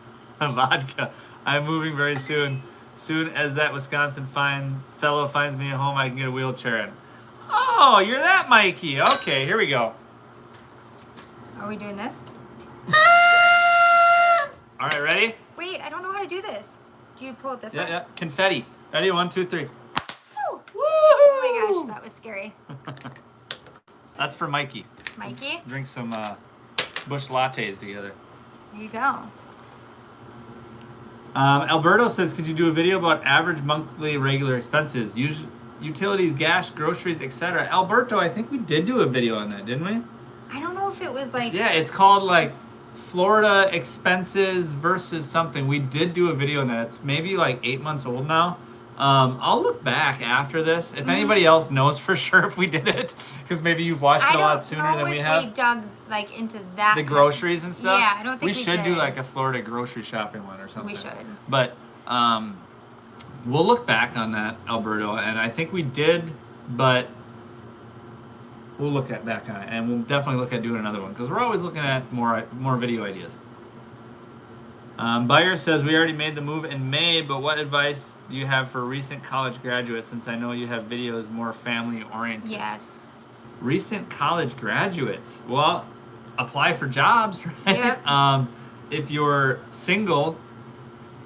Vodka. I'm moving very soon. Soon as that Wisconsin fellow finds me a home, I can get a wheelchair in. Oh, you're that Mikey. Okay, here we go. Are we doing this? All right, ready? Wait, I don't know how to do this. Do you pull it this way? Yeah. Confetti. Ready? 1, 2, 3. Woo! Woo! Oh my gosh, that was scary. That's for Mikey. Mikey, Drink some Bush lattes together. there you go. Alberto says, could you do a video about average monthly regular expenses? Utilities, gas, groceries, etc. Alberto, I think we did do a video on that, didn't we? I don't know if it was like. Yeah, it's called like Florida expenses versus something. We did do a video on that. It's maybe like 8 months old now. I'll look back after this. If anybody else knows for sure if we did it, because maybe you've watched it a lot sooner than we have. I don't know if we dug like into that. The groceries and stuff? Yeah, I don't think we should do did. like a Florida grocery shopping one or something. We should. But we'll look back on that, Alberto, and I think we did, but we'll look back on it, and we'll definitely look at doing another one because we're always looking at more video ideas. Buyer says, we already made the move in May, but what advice do you have for recent college graduates, since I know you have videos more family oriented? Yes. Recent college graduates. Well, apply for jobs, right? Yep. If you're single,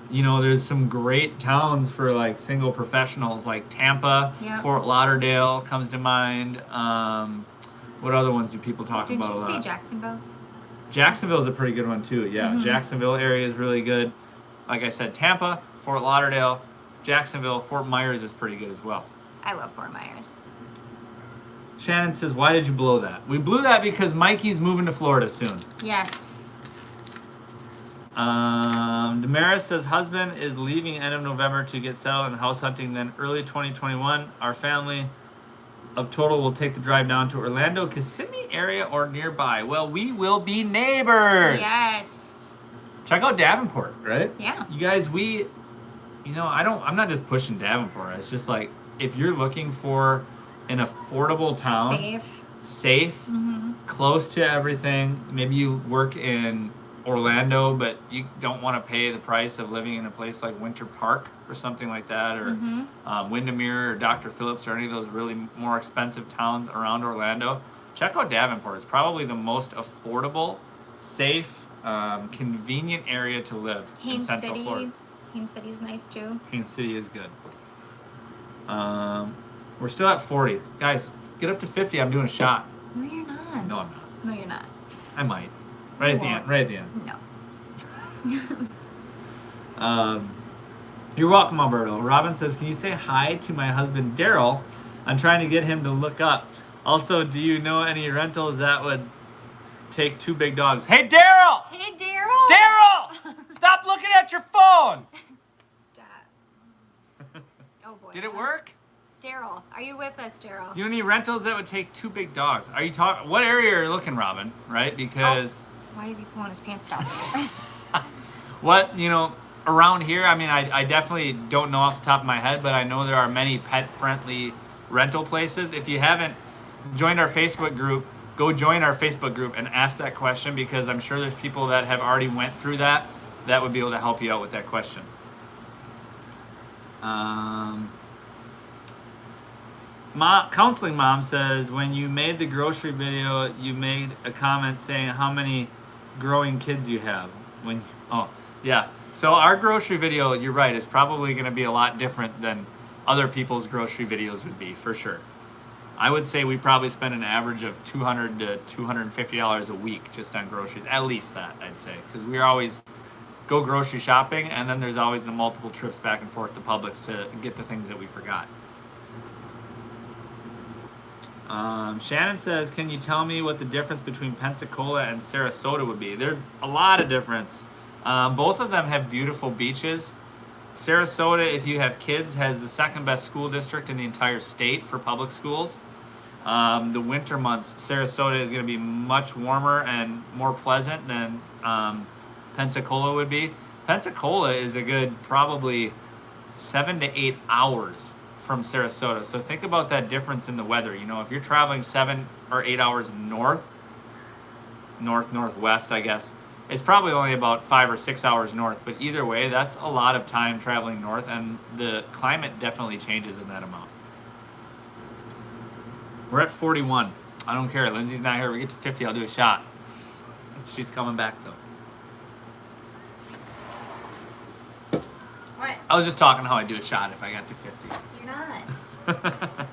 you know, there's some great towns for like single professionals, like Tampa, Yep. Fort Lauderdale comes to mind. What other ones do people talk Didn't about you a say lot? Jacksonville? Jacksonville's a pretty good one too. Yeah, Mm-hmm. Jacksonville area is really good. Like I said, Tampa, Fort Lauderdale, Jacksonville, Fort Myers is pretty good as well. I love Fort Myers. Shannon says, why did you blow that? We blew that because Mikey's moving to Florida soon. Yes. Damaris says, husband is leaving end of November to get settled in house hunting, then early 2021. Our family of total will take the drive down to Orlando, Kissimmee area or nearby. Well, we will be neighbors. Yes. Check out Davenport, right? Yeah. You guys, I'm not just pushing Davenport. It's just like, if you're looking for an affordable town, safe, close to everything, maybe you work in Orlando, but you don't want to pay the price of living in a place like Winter Park or something like that, or Windermere or Dr. Phillips or any of those really more expensive towns around Orlando, check out Davenport. It's probably the most affordable, safe, convenient area to live in Central Florida. Haines City's nice too. Haines City is good. We're still at 40. Guys, get up to 50. I'm doing a shot. No, you're not. No, I'm not. No, you're not. I might. Right at the end. Right at the end. No. You're welcome, Alberto. Robin says, can you say hi to my husband, Daryl? I'm trying to get him to look up. Also, do you know any rentals that would take 2 big dogs? Hey, Daryl! Hey, Daryl! Daryl! Stop looking at your phone! Stop. Oh, boy. Did it work? Daryl, are you with us, Daryl? Do you know any rentals that would take 2 big dogs? Are you talking? What area are you looking, Robin? Right? Because Why is he pulling his pants down? around here, I mean, I definitely don't know off the top of my head, but I know there are many pet-friendly rental places. If you haven't joined our Facebook group, go join our Facebook group and ask that question, because I'm sure there's people that have already went through that would be able to help you out with that question. Counseling Mom says, when you made the grocery video, you made a comment saying how many growing kids you have. So our grocery video, you're right, is probably going to be a lot different than other people's grocery videos would be, for sure. I would say we probably spend an average of $200 to $250 a week just on groceries. At least that, I'd say, because we always go grocery shopping, and then there's always the multiple trips back and forth to Publix to get the things that we forgot. Shannon says, can you tell me what the difference between Pensacola and Sarasota would be? There's a lot of difference. Both of them have beautiful beaches. Sarasota, if you have kids, has the second best school district in the entire state for public schools. The winter months, Sarasota is going to be much warmer and more pleasant than Pensacola would be. Pensacola is a good probably 7 to 8 hours from Sarasota. So think about that difference in the weather. You know, if you're traveling 7 or 8 hours northwest, I guess, It's probably only about 5 or 6 hours north, but either way, that's a lot of time traveling north, and the climate definitely changes in that amount. We're at 41. I don't care. Lindsay's not here. We get to 50, I'll do a shot. She's coming back, though. What? I was just talking how I do a shot if I got to 50. You're not.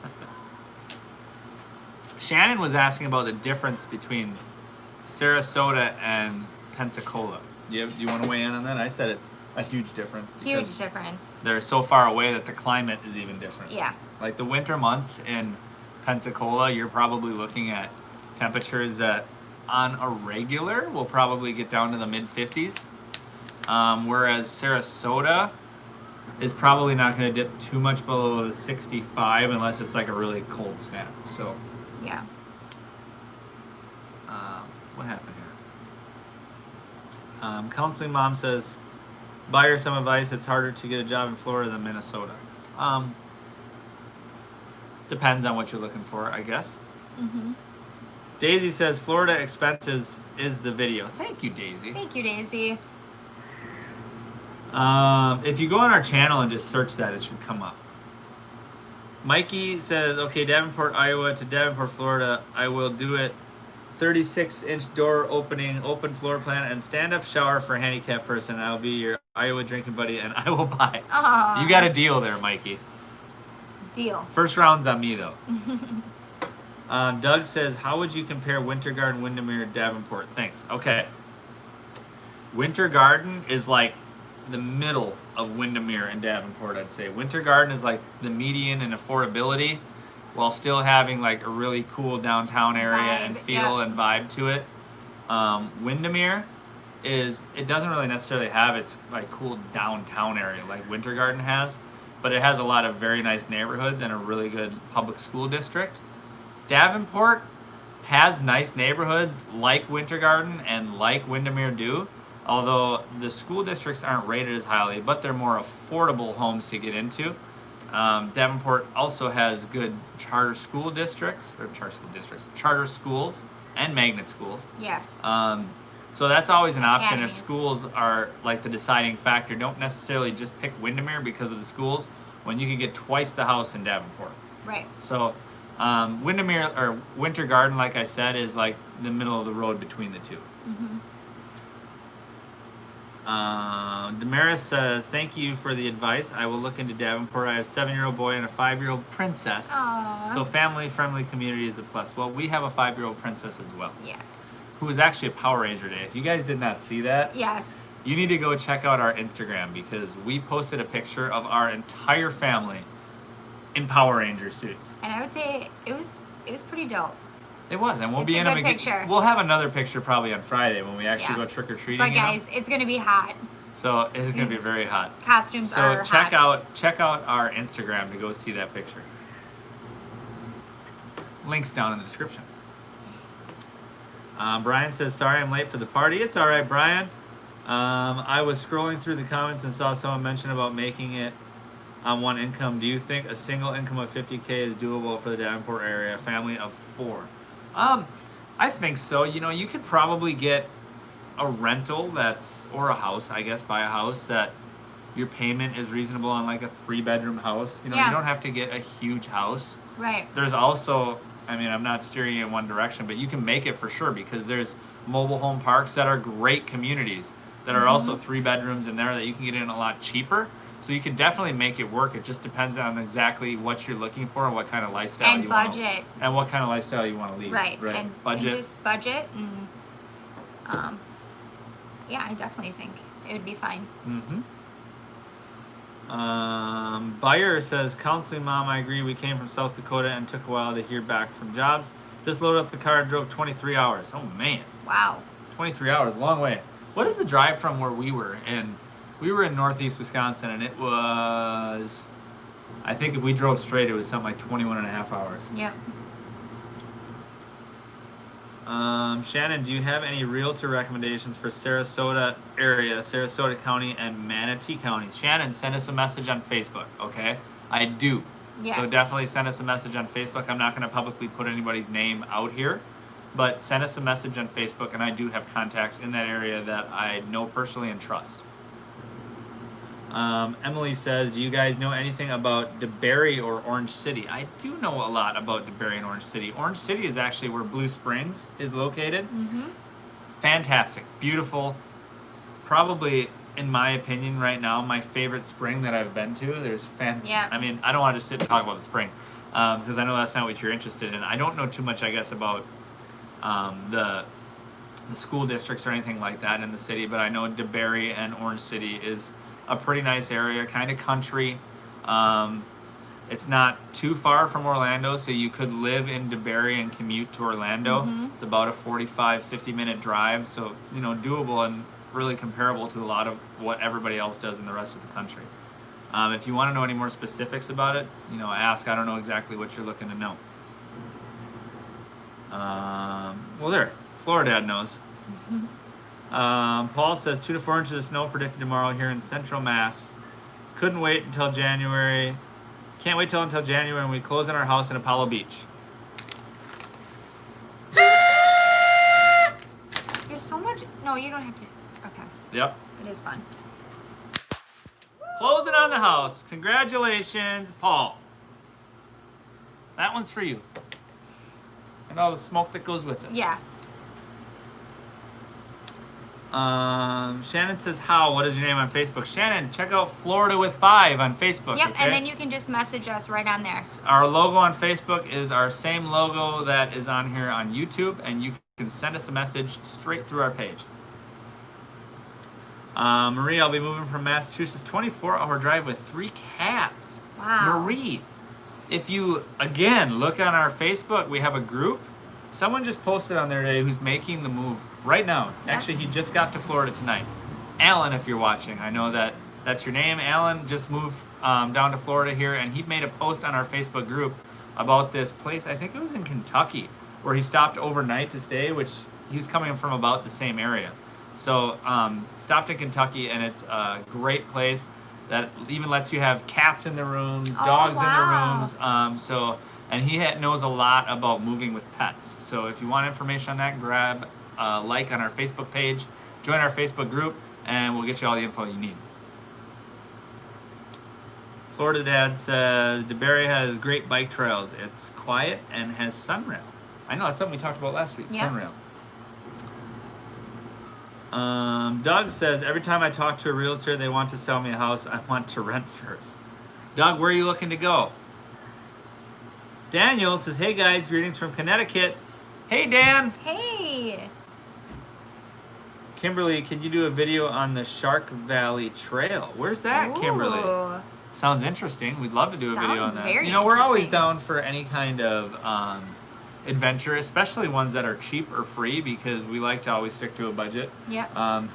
Shannon was asking about the difference between Sarasota and Pensacola. You want to weigh in on that? I said it's a huge difference. Huge difference. They're so far away that the climate is even different. Yeah. Like the winter months in Pensacola, you're probably looking at temperatures that on a regular will probably get down to the mid 50s. Whereas Sarasota is probably not going to dip too much below the 65 unless it's like a really cold snap. So, Yeah. what happened here? Counseling Mom says, buy her some advice. It's harder to get a job in Florida than Minnesota. Depends on what you're looking for, I guess. Mm-hmm. Daisy says, Florida expenses is the video. Thank you, Daisy. Thank you, Daisy. If you go on our channel and just search that, it should come up. Mikey says, okay, Davenport, Iowa to Davenport, Florida. I will do it. 36-inch door opening, open floor plan, and stand-up shower for a handicapped person. I'll be your Iowa drinking buddy, and I will buy. Aww. You got a deal there, Mikey. Deal. First round's on me, though. Doug says, how would you compare Winter Garden, Windermere, Davenport? Thanks. Okay. Winter Garden is like the middle of Windermere and Davenport, I'd say. Winter Garden is like the median in affordability while still having like a really cool downtown area and feel and vibe to it. Windermere it doesn't really necessarily have its like cool downtown area like Winter Garden has, but it has a lot of very nice neighborhoods and a really good public school district. Davenport has nice neighborhoods like Winter Garden and like Windermere do, although the school districts aren't rated as highly, but they're more affordable homes to get into. Davenport also has good charter schools and magnet schools. Yes. So that's always an option if Academies. schools are like the deciding factor. Don't necessarily just pick Windermere because of the schools when you can get twice the house in Davenport. Right. So Windermere or Winter Garden, like I said, is like the middle of the road between the two. Mm-hmm. Damaris says, thank you for the advice. I will look into Davenport. I have a 7-year-old boy and a 5-year-old princess. Aww. So family-friendly community is a plus. Well, we have a 5-year-old princess as well. Yes. Who was actually a Power Ranger Day. If you guys did not see that, Yes. you need to go check out our Instagram because we posted a picture of our entire family in Power Ranger suits. And I would say it was pretty dope. It was, and we'll It's be a in good them again. picture. We'll have another picture probably on Friday when we actually Yeah. go trick or treating. But guys, it's gonna be hot. So it's gonna be These very hot. Costumes So are check hot. out our Instagram to go see that picture. Links down in the description. Brian says, sorry I'm late for the party. It's all right, Brian. I was scrolling through the comments and saw someone mention about making it on one income. Do you think a single income of $50K is doable for the Davenport area, a family of 4? I think so. You know, you could probably get a rental or a house, I guess, buy a house that your payment is reasonable on, like a 3-bedroom house. You know, Yeah. you don't have to get a huge house. Right. There's also, I mean, I'm not steering you in one direction, but you can make it for sure because there's mobile home parks that are great communities that are also 3 bedrooms in there that you can get in a lot cheaper. So you can definitely make it work. It just depends on exactly what you're looking for and what kind of lifestyle And you budget. want. And what kind of lifestyle you want to lead. Right. Right. And Budget. just budget and yeah, I definitely think it would be fine. Buyer says, counseling mom, I agree. We came from South Dakota and took a while to hear back from jobs. Just loaded up the car and drove 23 hours. Oh man. Wow. 23 hours, long way. What is the drive from where we were? And we were in northeast Wisconsin, and it was, I think if we drove straight, it was something like 21 and a half hours. Yep. Shannon, do you have any realtor recommendations for Sarasota area, Sarasota County, and Manatee County? Shannon, send us a message on Facebook, okay? I do. Yes. So definitely send us a message on Facebook. I'm not going to publicly put anybody's name out here. but send us a message on Facebook, and I do have contacts in that area that I know personally and trust. Emily says, do you guys know anything about DeBerry or Orange City? I do know a lot about DeBerry and Orange City. Orange City is actually where Blue Springs is located. Mm-hmm. Fantastic, beautiful, probably, in my opinion right now, my favorite spring that I've been to. I mean, I don't want to sit and talk about the spring because I know that's not what you're interested in. I don't know too much, I guess, about the school districts or anything like that in the city, but I know DeBerry and Orange City is a pretty nice area, kind of country. It's not too far from Orlando, so you could live in DeBerry and commute to Orlando. Mm-hmm. It's about a 45, 50-minute drive, so, doable and really comparable to a lot of what everybody else does in the rest of the country. If you want to know any more specifics about it, ask. I don't know exactly what you're looking to know. There, Florida Dad knows. Mm-hmm. Paul says 2 to 4 inches of snow predicted tomorrow here in Central Mass. Couldn't wait until January. Can't wait until January when we close on our house in Apollo Beach. There's so much. No, you don't have to. Okay. Yep. It is fun. Closing on the house. Congratulations, Paul. That one's for you. And all the smoke that goes with it. Yeah. Shannon says, what is your name on Facebook? Shannon, check out Florida with 5 on Facebook. Yep, okay? and then you can just message us right on there. Our logo on Facebook is our same logo that is on here on YouTube, and you can send us a message straight through our page. Marie, I'll be moving from Massachusetts, 24-hour drive with 3 cats. Wow. Marie, if you, again, look on our Facebook, we have a group. Someone just posted on there today who's making the move right now. Yeah. Actually, he just got to Florida tonight. Alan, if you're watching, I know that's your name. Alan just moved down to Florida here, and he made a post on our Facebook group about this place. I think it was in Kentucky, where he stopped overnight to stay, which he was coming from about the same area. So stopped in Kentucky, and it's a great place that even lets you have cats in the rooms, dogs in the rooms. And he knows a lot about moving with pets. So if you want information on that, grab a like on our Facebook page, join our Facebook group, and we'll get you all the info you need. Florida Dad says, DeBerry has great bike trails. It's quiet and has sunrail. I know, that's something we talked about last week, sunrail. Doug says, every time I talk to a realtor, they want to sell me a house. I want to rent first. Doug, where are you looking to go? Daniel says, hey guys, greetings from Connecticut. Hey Dan. Hey. Kimberly, can you do a video on the Shark Valley Trail? Where's that, Ooh. Kimberly? Sounds interesting. We'd love to do a video on that. We're always down for any kind of adventure, especially ones that are cheap or free, because we like to always stick to a budget. Yeah.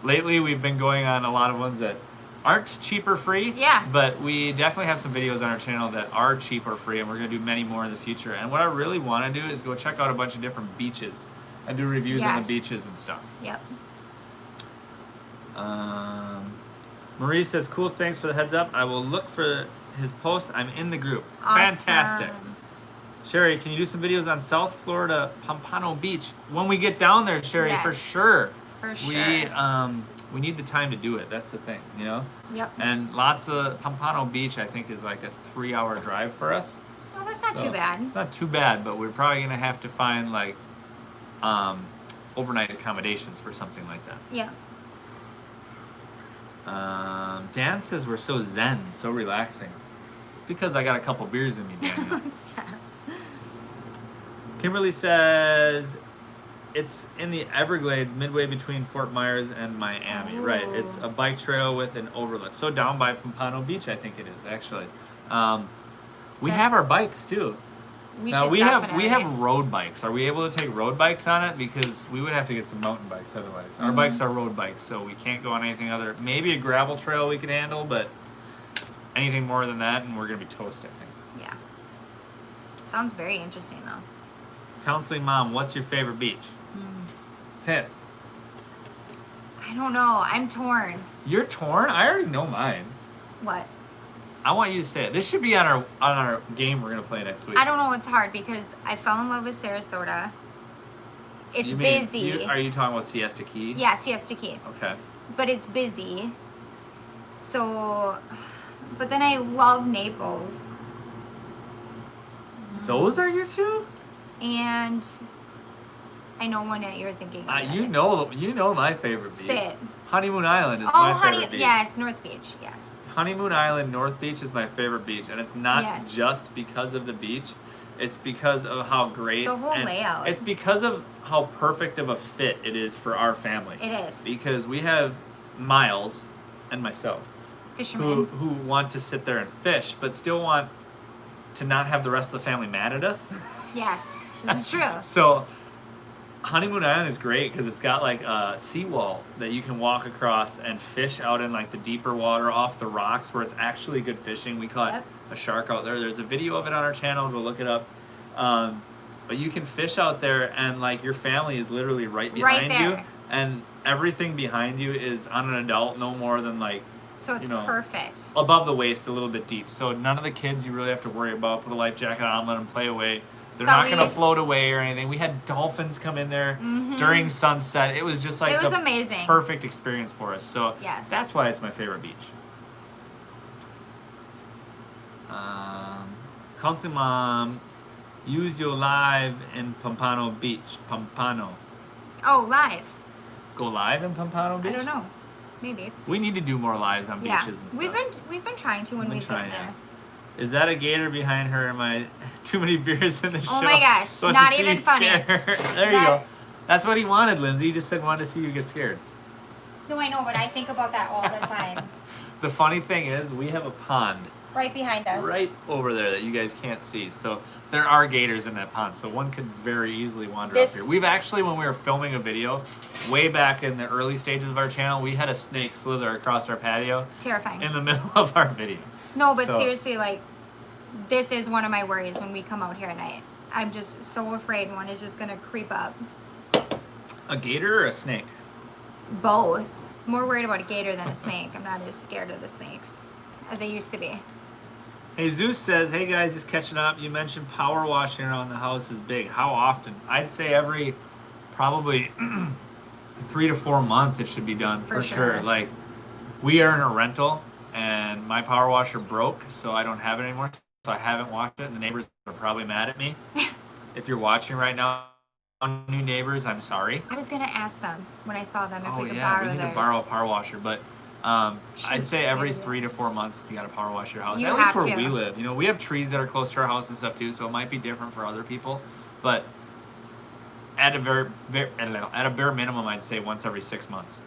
Lately, we've been going on a lot of ones that aren't cheap or free. Yeah. But we definitely have some videos on our channel that are cheap or free, and we're going to do many more in the future. And what I really want to do is go check out a bunch of different beaches and do reviews on the beaches and stuff. Yep. Marie says, cool, thanks for the heads up. I will look for his post. I'm in the group. Awesome. Fantastic. Sherry, can you do some videos on South Florida Pompano Beach? When we get down there, Sherry, Yes. for sure. For sure. We need the time to do it. That's the thing, Yep. And lots of Pompano Beach, I think, is like a 3-hour drive for us. Oh, that's not too bad. It's not too bad, but we're probably gonna have to find like overnight accommodations for something like that. Yeah. Dan says we're so zen, so relaxing. It's because I got a couple beers in me, Daniel. Stop. Kimberly says it's in the Everglades, midway between Fort Myers and Miami. Oh. Right. It's a bike trail with an overlook. So down by Pompano Beach, I think it is actually. We have our bikes too. We have road bikes. Are we able to take road bikes on it? Because we would have to get some mountain bikes otherwise. Our bikes are road bikes, so we can't go on anything other. Maybe a gravel trail we could handle, but anything more than that, and we're gonna be toast, I think. Yeah. Sounds very interesting though. Counseling Mom, what's your favorite beach? Say it. I don't know. I'm torn. You're torn? I already know mine. What? I want you to say it. This should be on our game we're gonna play next week. I don't know. It's hard because I fell in love with Sarasota. It's You mean- busy. Are you talking about Siesta Key? Yeah, Siesta Key. Okay. But it's busy. So, but then I love Naples. Those are your two? And I know one that you're thinking of. You know my favorite beach. Say it. Honeymoon Island is Oh, my favorite beach. yes, North Beach, yes. Honeymoon Island, North Beach is my favorite beach, and it's not Yes. just because of the beach. It's because of how great The whole layout. It's because of how perfect of a fit it is for our family. It is. Because we have Miles and myself Fisherman. who want to sit there and fish, but still want to not have the rest of the family mad at us. Yes, this is true. So Honeymoon Island is great because it's got like a seawall that you can walk across and fish out in like the deeper water off the rocks where it's actually good fishing. We caught Yep. a shark out there. There's a video of it on our channel. Go look it up. But you can fish out there and like your family is literally right behind you. there. And everything behind you is on an adult no more than like So it's you know, perfect. above the waist, a little bit deep. So none of the kids you really have to worry about. Put a life jacket on, let them play away. They're not Sully. going to float away or anything. We had dolphins come in there during sunset. It was just like It was the amazing. perfect experience for us. So Yes. that's why it's my favorite beach. Council Mom, use your live in Pompano Beach. Pompano. Oh, live. Go live in Pompano Beach? I don't know. Maybe. We need to do more lives on Yeah. beaches and stuff. We've been trying to when We've we've been been trying, there. Is that a gator behind her? Am I too many beers in the show? Oh my gosh, So to not see even you funny. scared. There you go. That's what he wanted, Lindsay. He just said wanted to see you get scared. No, I know, but I think about that all the time. The funny thing is, we have a pond Right behind us. right over there that you guys can't see. So there are gators in that pond. So one could very easily wander This- up here. We've actually, when we were filming a video, way back in the early stages of our channel, we had a snake slither across our patio Terrifying. in the middle of our video. No, but So- seriously, like, this is one of my worries when we come out here at night. I'm just so afraid one is just gonna creep up. A gator or a snake? Both. More worried about a gator than a snake. I'm not as scared of the snakes as I used to be. Hey, Zeus says, hey guys, just catching up. You mentioned power washing around the house is big. How often? I'd say every probably 3 to 4 months it should be done for For sure. sure. Like, we are in a rental and my power washer broke, so I don't have it anymore. So I haven't washed it, and the neighbors are probably mad at me. If you're watching right now, new neighbors, I'm sorry. I was gonna ask them when I saw them if Oh we could yeah, borrow we need theirs. to borrow a power washer, but I'd Should say every maybe. 3 to 4 months you got to power wash your house. You At least have where to. we live. You know, we have trees that are close to our house and stuff too, so it might be different for other people. But at a at a bare minimum, I'd say once every 6 months.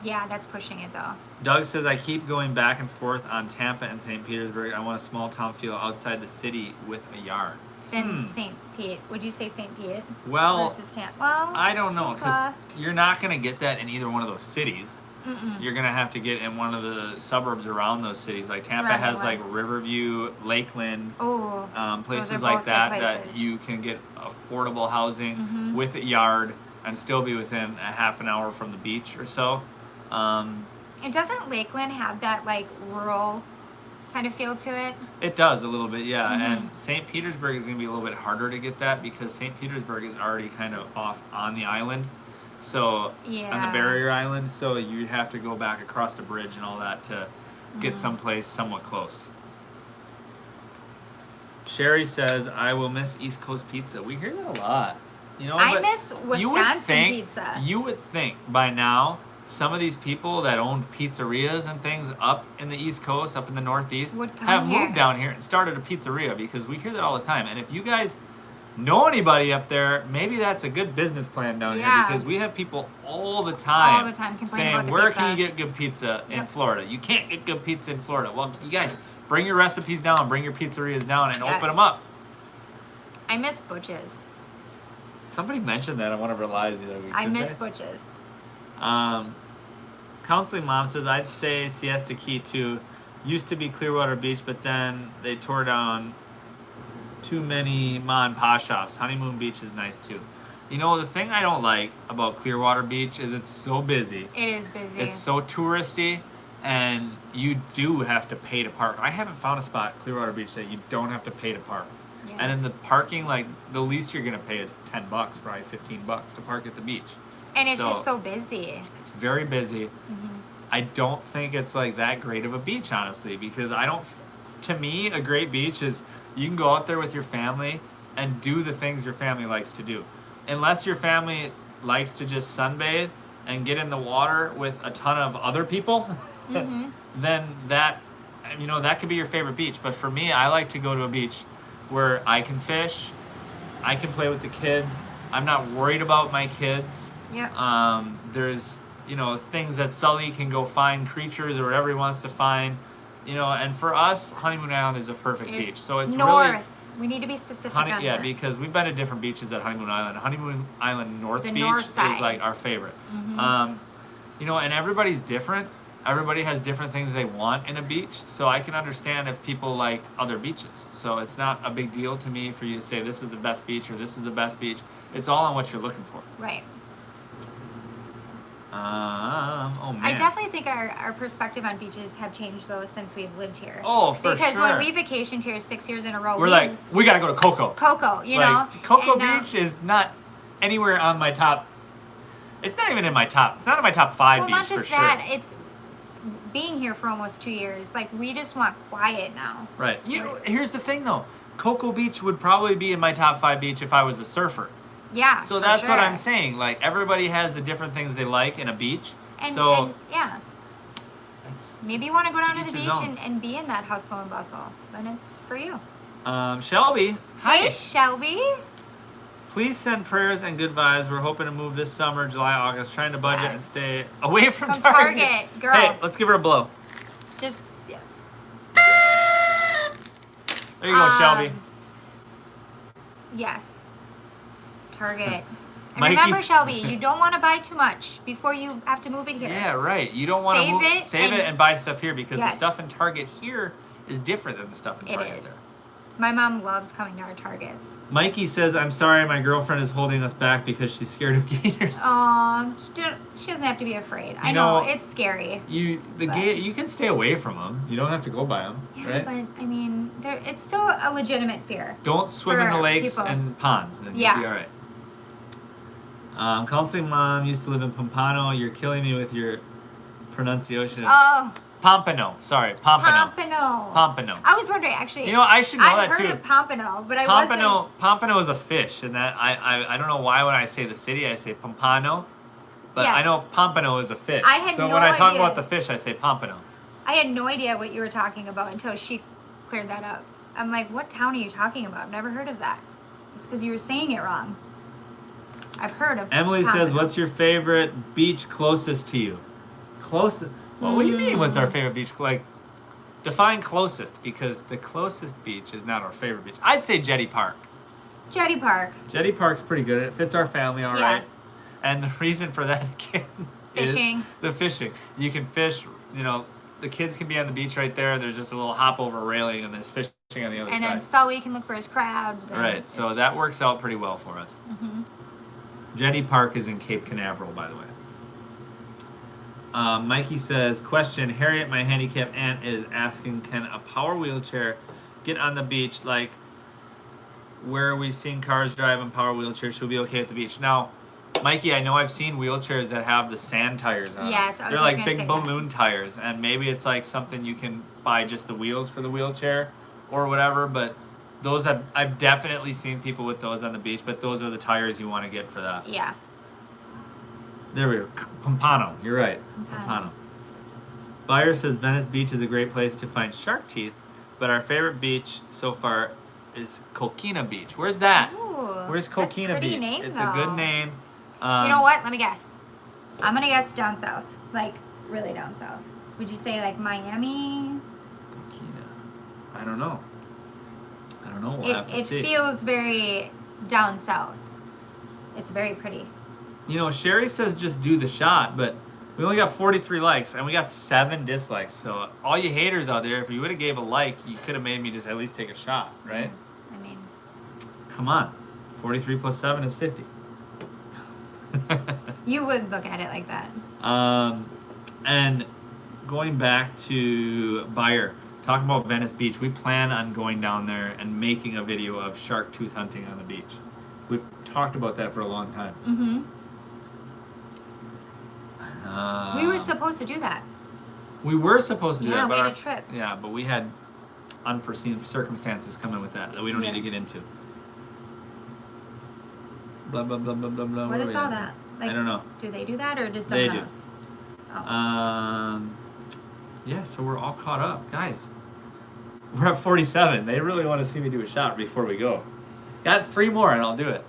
Yeah, that's pushing it though. Doug says, I keep going back and forth on Tampa and St. Petersburg. I want a small town feel outside the city with a yard. Then St. Pete. Would you say St. Pete Well, versus Tampa? Well, I don't know, because Tampa. you're not going to get that in either one of those cities. Mm-mm. You're going to have to get in one of the suburbs around those cities. Like Tampa Surrounding has like one. Riverview, Lakeland, Oh, places those are like both good that places. you can get affordable housing Mhm. with a yard and still be within a half an hour from the beach or so. And doesn't Lakeland have that like rural kind of feel to it? It does a little bit, yeah. Mhm. And St. Petersburg is going to be a little bit harder to get that because St. Petersburg is already kind of off on the island. So, on the Yeah. barrier island, so you have to go back across the bridge and all that to Mm-hmm. get someplace somewhat close. Sherry says, I will miss East Coast pizza. We hear that a lot. You know, I but miss you would Wisconsin think- pizza. You would think by now some of these people that own pizzerias and things up in the East Coast, up in the Northeast, Would come have here. moved down here and started a pizzeria because we hear that all the time. And if you guys know anybody up there, maybe that's a good business plan down here Yeah. because we have people all the time, All the time complaining saying, about the where pizza." can you get good pizza in Yep. Florida? You can't get good pizza in Florida. Well, you guys, bring your recipes down, bring your pizzerias down, and Yes. open them up. I miss Butch's. Somebody mentioned that on one of our lives the other week. I didn't miss they? Butch's. Counseling Mom says, I'd say Siesta Key too. Used to be Clearwater Beach, but then they tore down too many ma and pa shops. Honeymoon Beach is nice too. You know, the thing I don't like about Clearwater Beach is it's so busy. It is busy. It's so touristy, and you do have to pay to park. I haven't found a spot at Clearwater Beach that you don't have to pay to park. Yeah. And in the parking, like the least you're gonna pay is $10, probably $15 to park at the beach. And it's just so busy. It's very busy. I don't think it's like that great of a beach, honestly, because to me, a great beach is you can go out there with your family and do the things your family likes to do. Unless your family likes to just sunbathe and get in the water with a ton of other people, then that could be your favorite beach. But for me, I like to go to a beach where I can fish, I can play with the kids, I'm not worried about my kids. Yeah. There's things that Sully can go find, creatures or whatever he wants to find, and for us, Honeymoon Island is a perfect beach. So it's north. Really, we need to be specific on that. because we've been to different beaches at Honeymoon Island. Honeymoon Island North The Beach north side. is like our favorite. And everybody's different. Everybody has different things they want in a beach. So I can understand if people like other beaches. So it's not a big deal to me for you to say this is the best beach or this is the best beach. It's all on what you're looking for. Right. Oh man. I definitely think our perspective on beaches have changed though since we've lived here. Oh, for because sure. when we vacationed here 6 years in a row, We're like, we gotta go to Cocoa. Cocoa, Cocoa Beach is not anywhere on my top. It's not even in my top. It's not in my top 5 well, beach not just for that. sure. It's being here for almost 2 years. Like we just want quiet now. Right. Here's the thing though. Cocoa Beach would probably be in my top 5 beach if I was a surfer. Yeah. So that's what I'm saying. Like everybody has the different things they like in a beach. And yeah. Maybe you want to go down to the beach and be in that hustle and bustle. Then it's for you. Shelby. Hi. Hey, Shelby. Please send prayers and good vibes. We're hoping to move this summer, July, August, trying to budget and stay away from Target. Girl. Hey, let's give her a blow. Just, yeah. There you go, Shelby. Yes. Target. And Mikey. remember, Shelby, you don't want to buy too much before you have to move it here. Yeah, right. You don't want to save it and buy stuff here because the stuff in Target here is different than the stuff in Target there. My mom loves coming to our Targets. Mikey says, I'm sorry, my girlfriend is holding us back because she's scared of gators. She doesn't have to be afraid. I know, it's scary. You can stay away from them. You don't have to go by them, right? But, I mean, it's still a legitimate fear. Don't swim in the lakes and ponds, and you'll be all right. Counseling mom used to live in Pompano. You're killing me with your pronunciation. Pompano. Sorry, Pompano. Pompano. I was wondering, actually. I should know that too. I've heard of Pompano, but I wasn't. Pompano is a fish, and that I don't know why when I say the city I say Pompano, but I know Pompano is a fish. So when I talk about the fish, I say Pompano. I had no idea what you were talking about until she cleared that up. I'm like, what town are you talking about? I've never heard of that. It's because you were saying it wrong. I've heard of Emily Pompano. says, what's your favorite beach closest to you? Closest? Well, what do you mean what's our favorite beach? Like, define closest, because the closest beach is not our favorite beach. I'd say Jetty Park. Jetty Park. Jetty Park's pretty good. It fits our family all right. And the reason for that, again, is the fishing. You can fish, the kids can be on the beach right there. There's just a little hop over railing, and there's fishing on the other side. And then Sully can look for his crabs. Right, so that works out pretty well for us. Jetty Park is in Cape Canaveral, by the way. Mikey says, question, Harriet, my handicapped aunt, is asking, can a power wheelchair get on the beach? Like, where we've seen cars drive in power wheelchairs, she'll be okay at the beach. Now, Mikey, I know I've seen wheelchairs that have the sand tires on them. Yes, I was They're just like gonna big say balloon tires, and maybe it's like something you can buy just the wheels for the wheelchair or whatever, but those I've definitely seen people with those on the beach, but those are the tires you want to get for that. Yeah. There we go. Pompano. You're right. Pompano. Buyer says Venice Beach is a great place to find shark teeth, but our favorite beach so far is Coquina Beach. Where's that? Ooh, Where's Coquina Beach? Name, it's though. a good name. You know what? Let me guess. I'm gonna guess down south, like really down south. Would you say like Miami? Coquina. I don't know. We'll have to see. It feels very down south. It's very pretty. Sherry says just do the shot, but we only got 43 likes and we got 7 dislikes. So all you haters out there, if you would have gave a like, you could have made me just at least take a shot, right? I mean, come on. 43 plus 7 is 50. You would look at it like that. And going back to Buyer, talking about Venice Beach, we plan on going down there and making a video of shark tooth hunting on the beach. We've talked about that for a long time. Mm-hmm. We were supposed to do that. We were supposed to do that. Yeah, we but had a trip. Yeah, but we had unforeseen circumstances come in with that we don't need to get into. Blah, blah, blah, blah, blah, blah. What is all that? Like, I don't know. Do they do that or did someone else? Oh. Yeah, so we're all caught up. Guys, we're at 47. They really want to see me do a shot before we go. Got 3 more and I'll do it.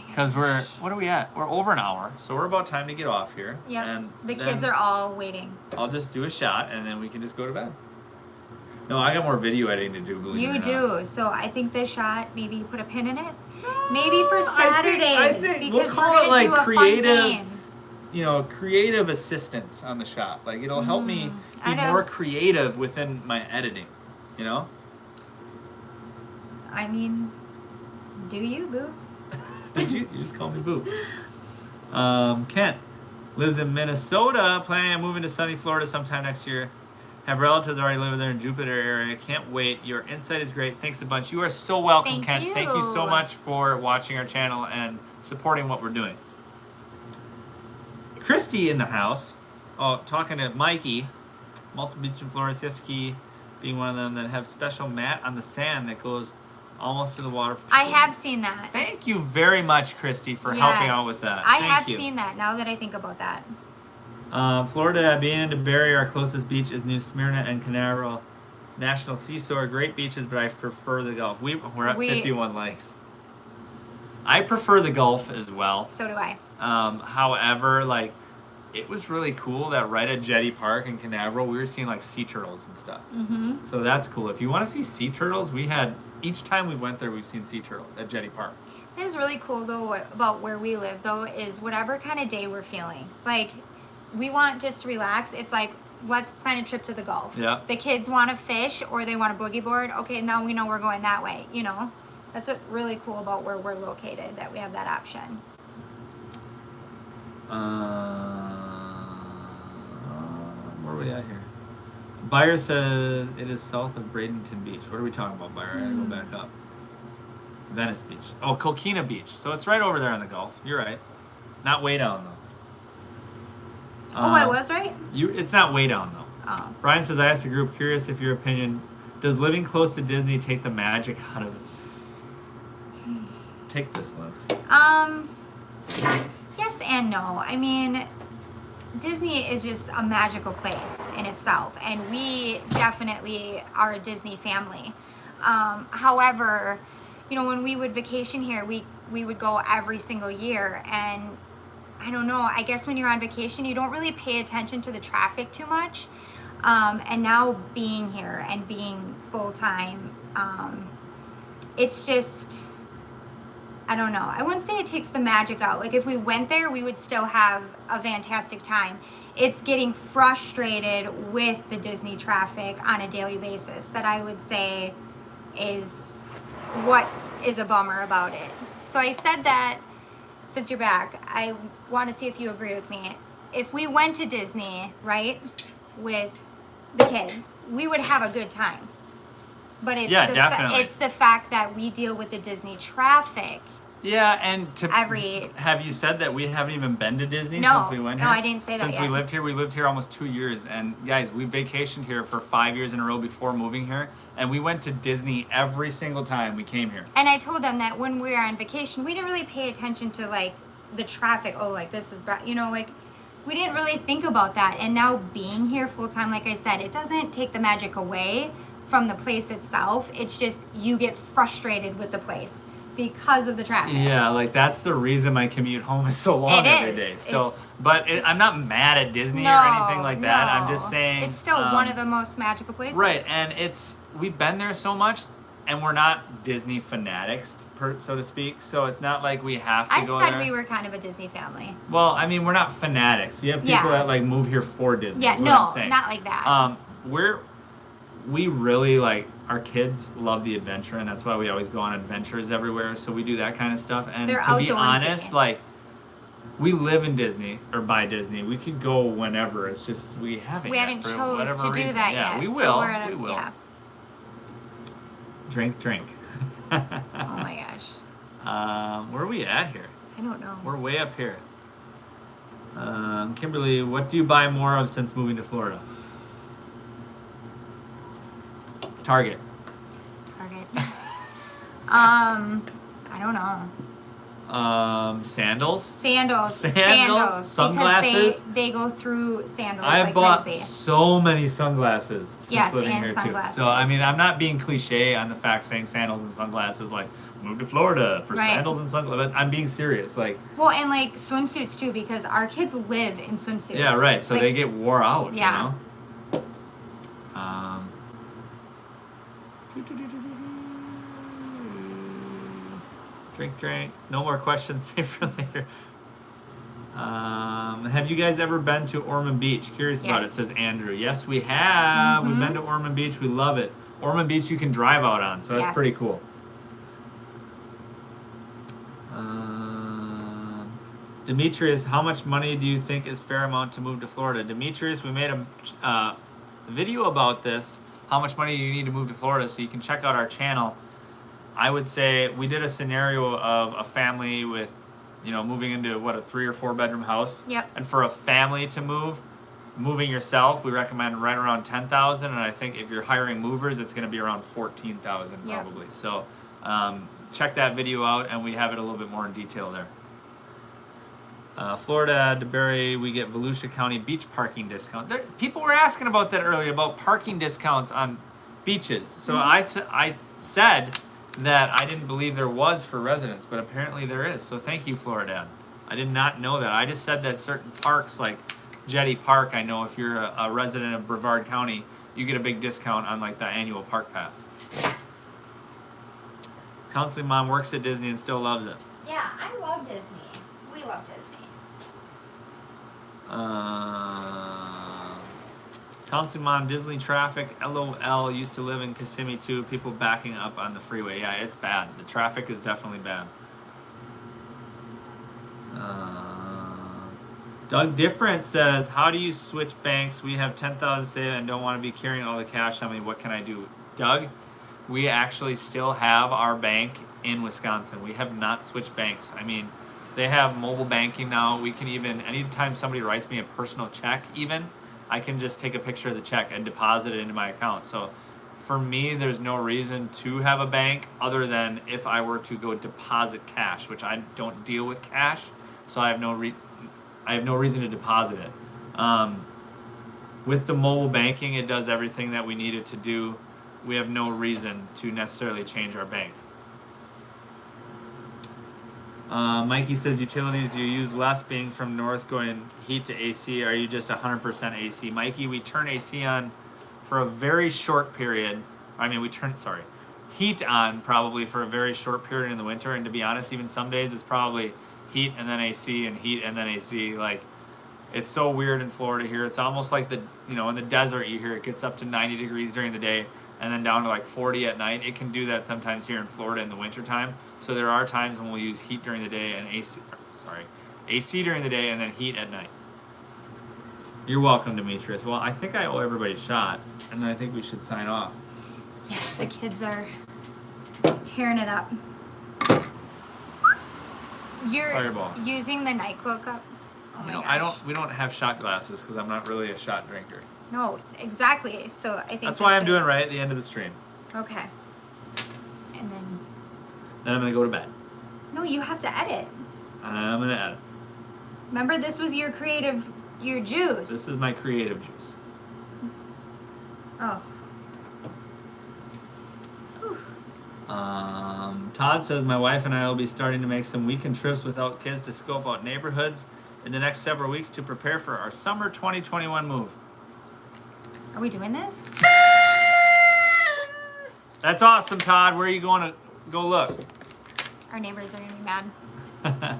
Because what are we at? We're over an hour, so we're about time to get off here. Yep. And the kids are all waiting. I'll just do a shot and then we can just go to bed. No, I got more video editing to do. Believe You it or not. do. So I think this shot, maybe you put a pin in it. Maybe for Saturdays. I think because we'll call we're it like do a creative, fun game. Creative assistance on the shot. Like it'll help me be I know. more creative within my editing. You know. I mean, do you, boo? Did you just call me boo? Kent lives in Minnesota, planning on moving to sunny Florida sometime next year. Have relatives already living there in Jupiter area. Can't wait. Your insight is great. Thanks a bunch. You are so welcome, Thank Kent. you. Thank you so much for watching our channel and supporting what we're doing. Christy in the house. Oh, talking to Mikey. Multiple beach in Florida, Siski being one of them that have special mat on the sand that goes almost to the water. I have seen that. Thank you very much, Christy, for helping out with that. I Thank have you. seen that now that I think about that. Florida, being into Barry, our closest beach is New Smyrna and Canaveral. National Seashore, great beaches, but I prefer the Gulf. We're at 51 likes. I prefer the Gulf as well. So do I. However, like, it was really cool that right at Jetty Park in Canaveral, we were seeing like sea turtles and stuff. Mm-hmm. So that's cool. If you want to see sea turtles, each time we went there, we've seen sea turtles at Jetty Park. What is really cool though about where we live though is whatever kind of day we're feeling. Like, we want just to relax. It's like, let's plan a trip to the Gulf. Yeah. The kids want to fish or they want a boogie board. Okay, now we know we're going that way. You know, that's what's really cool about where we're located, that we have that option. Where are we at here? Buyer says it is south of Bradenton Beach. What are we talking about, Buyer? I gotta go back up. Venice Beach. Oh, Coquina Beach. So it's right over there in the Gulf. You're right. Not way down though. Oh, I was right? It's not way down though. Oh. Brian says, I asked the group, curious if your opinion, does living close to Disney take the magic out of it? Take this, Liz. Yes and no. I mean, Disney is just a magical place in itself, and we definitely are a Disney family. However, when we would vacation here, we would go every single year, and I don't know, I guess when you're on vacation, you don't really pay attention to the traffic too much. And now being here and being full-time, it's just, I don't know. I wouldn't say it takes the magic out. Like, if we went there, we would still have a fantastic time. It's getting frustrated with the Disney traffic on a daily basis that I would say is what is a bummer about it. So I said that, since you're back, I want to see if you agree with me. If we went to Disney, right, with the kids, we would have a good time. But it's definitely. It's the fact that we deal with the Disney traffic. Yeah, and have you said that we haven't even been to Disney since we went here? No, I didn't say that Since we lived here almost 2 years. And guys, we vacationed here for 5 years in a row before moving here. And we went to Disney every single time we came here. And I told them that when we were on vacation, we didn't really pay attention to, like, the traffic. Oh, like, this is bad. Like, we didn't really think about that. And now being here full time, like I said, it doesn't take the magic away from the place itself. It's just you get frustrated with the place because of the traffic. Yeah, like that's the reason my commute home is so long every day. So, I'm not mad at Disney or anything like that. I'm just saying it's still one of the most magical places. Right, and we've been there so much, and we're not Disney fanatics, so to speak. So it's not like we have to go there. I said we were kind of a Disney family. Well, I mean, we're not fanatics. You have people that like move here for Disney. Yeah, is what I'm saying. Not like that. We really like, our kids love the adventure, and that's why we always go on adventures everywhere. So we do that kind of stuff. And They're to be outdoorsy. honest, like, we live in Disney or by Disney. We could go whenever. It's just we haven't chose for whatever to do reason. that yeah, yet. We will. Yeah. Drink. Oh my gosh. Where are we at here? I don't know. We're way up here. Kimberly, what do you buy more of since moving to Florida? Target. I don't know. Sandals. Sandals. Sunglasses. Because they go through sandals. I've like bought crazy. so many sunglasses since Yes, living and here sunglasses. too. So I mean, I'm not being cliche on the fact saying sandals and sunglasses like move to Florida for Right. sandals and sunglasses. But I'm being serious. Like Well, and like swimsuits too, because our kids live in swimsuits. yeah, right. So like, they get wore out. Yeah. You know. Drink. No more questions. Save for later. Have you guys ever been to Ormond Beach? Curious about it, Yes. says Andrew. Yes, we have. We've been to Ormond Beach. We love it. Ormond Beach you can drive out on, so that's pretty cool. Demetrius, how much money do you think is fair amount to move to Florida? Demetrius, we made a video about this. How much money do you need to move to Florida? So you can check out our channel. I would say we did a scenario of a family with, moving into a 3 or 4 bedroom house. Yep. And for a family to moving yourself, we recommend right around 10,000. And I think if you're hiring movers, it's going to be around 14,000 probably. Yep. So check that video out, and we have it a little bit more in detail there. Florida, DeBerry, we get Volusia County beach parking discount. People were asking about that earlier, about parking discounts on beaches. So I said that I didn't believe there was for residents, but apparently there is. So thank you, Florida. I did not know that. I just said that certain parks, like Jetty Park, I know if you're a resident of Brevard County, you get a big discount on like the annual park pass. Counseling mom works at Disney and still loves it. Yeah, I love Disney. We love Disney. Counseling mom, Disney traffic, LOL, used to live in Kissimmee too, people backing up on the freeway. Yeah, it's bad. The traffic is definitely bad. Doug Different says, how do you switch banks? We have 10,000 saved and don't want to be carrying all the cash on me. What can I do? Doug, we actually still have our bank in Wisconsin. We have not switched banks. I mean, they have mobile banking now. We can even, anytime somebody writes me a personal check even, I can just take a picture of the check and deposit it into my account. So for me, there's no reason to have a bank other than if I were to go deposit cash, which I don't deal with cash, so I have no reason to deposit it. With the mobile banking, it does everything that we need it to do. We have no reason to necessarily change our bank. Mikey says, utilities, do you use less being from north going heat to AC? Are you just 100% AC? Mikey, we turn AC on for a very short period. I mean, we turn, heat on probably for a very short period in the winter. And to be honest, even some days it's probably heat and then AC and heat and then AC. Like, it's so weird in Florida here. It's almost like in the desert you hear it gets up to 90 degrees during the day and then down to like 40 at night. It can do that sometimes here in Florida in the wintertime. So there are times when we'll use heat during the day and AC during the day and then heat at night. You're welcome, Demetrius. Well, I think I owe everybody a shot, and then I think we should sign off. Yes, the kids are tearing it up. You're Fireball. using the NyQuil cup? Oh my gosh. We don't have shot glasses because I'm not really a shot drinker. No, exactly. So I think that's why I'm doing right at the end of the stream. Okay. And then I'm gonna go to bed. No, you have to edit. I'm gonna edit. Remember, this was your juice. This is my creative juice. Oh. Todd says, my wife and I will be starting to make some weekend trips without kids to scope out neighborhoods in the next several weeks to prepare for our summer 2021 move. Are we doing this? That's awesome, Todd. Where are you going to go look? Our neighbors are going to be mad.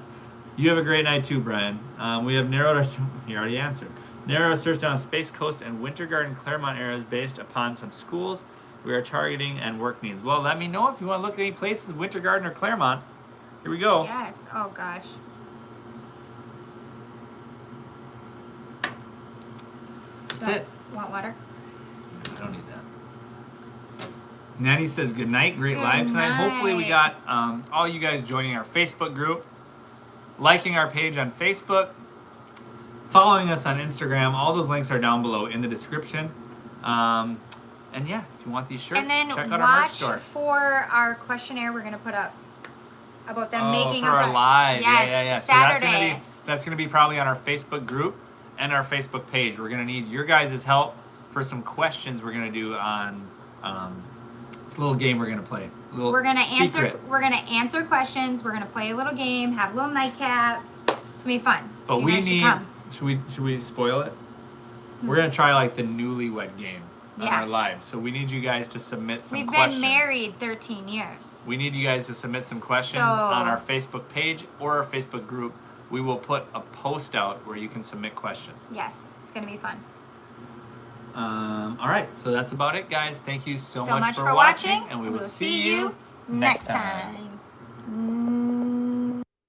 You have a great night too, Brian. We have narrowed our... You already answered. Narrowed our search down Space Coast and Winter Garden Claremont areas based upon some schools we are targeting and work needs. Well, let me know if you want to look at any places, Winter Garden or Claremont. Here we go. Yes. Oh, gosh. That's it. Want water? I don't need that. Nanny says good night. Great Good live tonight. Hopefully we night. got all you guys joining our Facebook group, liking our page on Facebook, following us on Instagram. All those links are down below in the description. And yeah, if you want these shirts, And then check out our merch watch store. for our questionnaire we're gonna put up about them making for our live. Yes, Yeah. Saturday. So that's gonna be probably on our Facebook group and our Facebook page. We're gonna need your guys' help for some questions we're gonna do on it's a little game we're gonna play. We're gonna secret. answer questions. We're gonna play a little game, have a little nightcap. It's gonna be fun. But So you we guys should need come. should we spoil it? We're gonna try like the newlywed game on Yeah. our live. So we need you guys to submit some We've questions. been married 13 years. We need you guys to submit some questions So- on our Facebook page or our Facebook group. We will put a post out where you can submit questions. Yes, it's gonna be fun. All right, so that's about it, guys. Thank you so much for watching, and we will see you next time.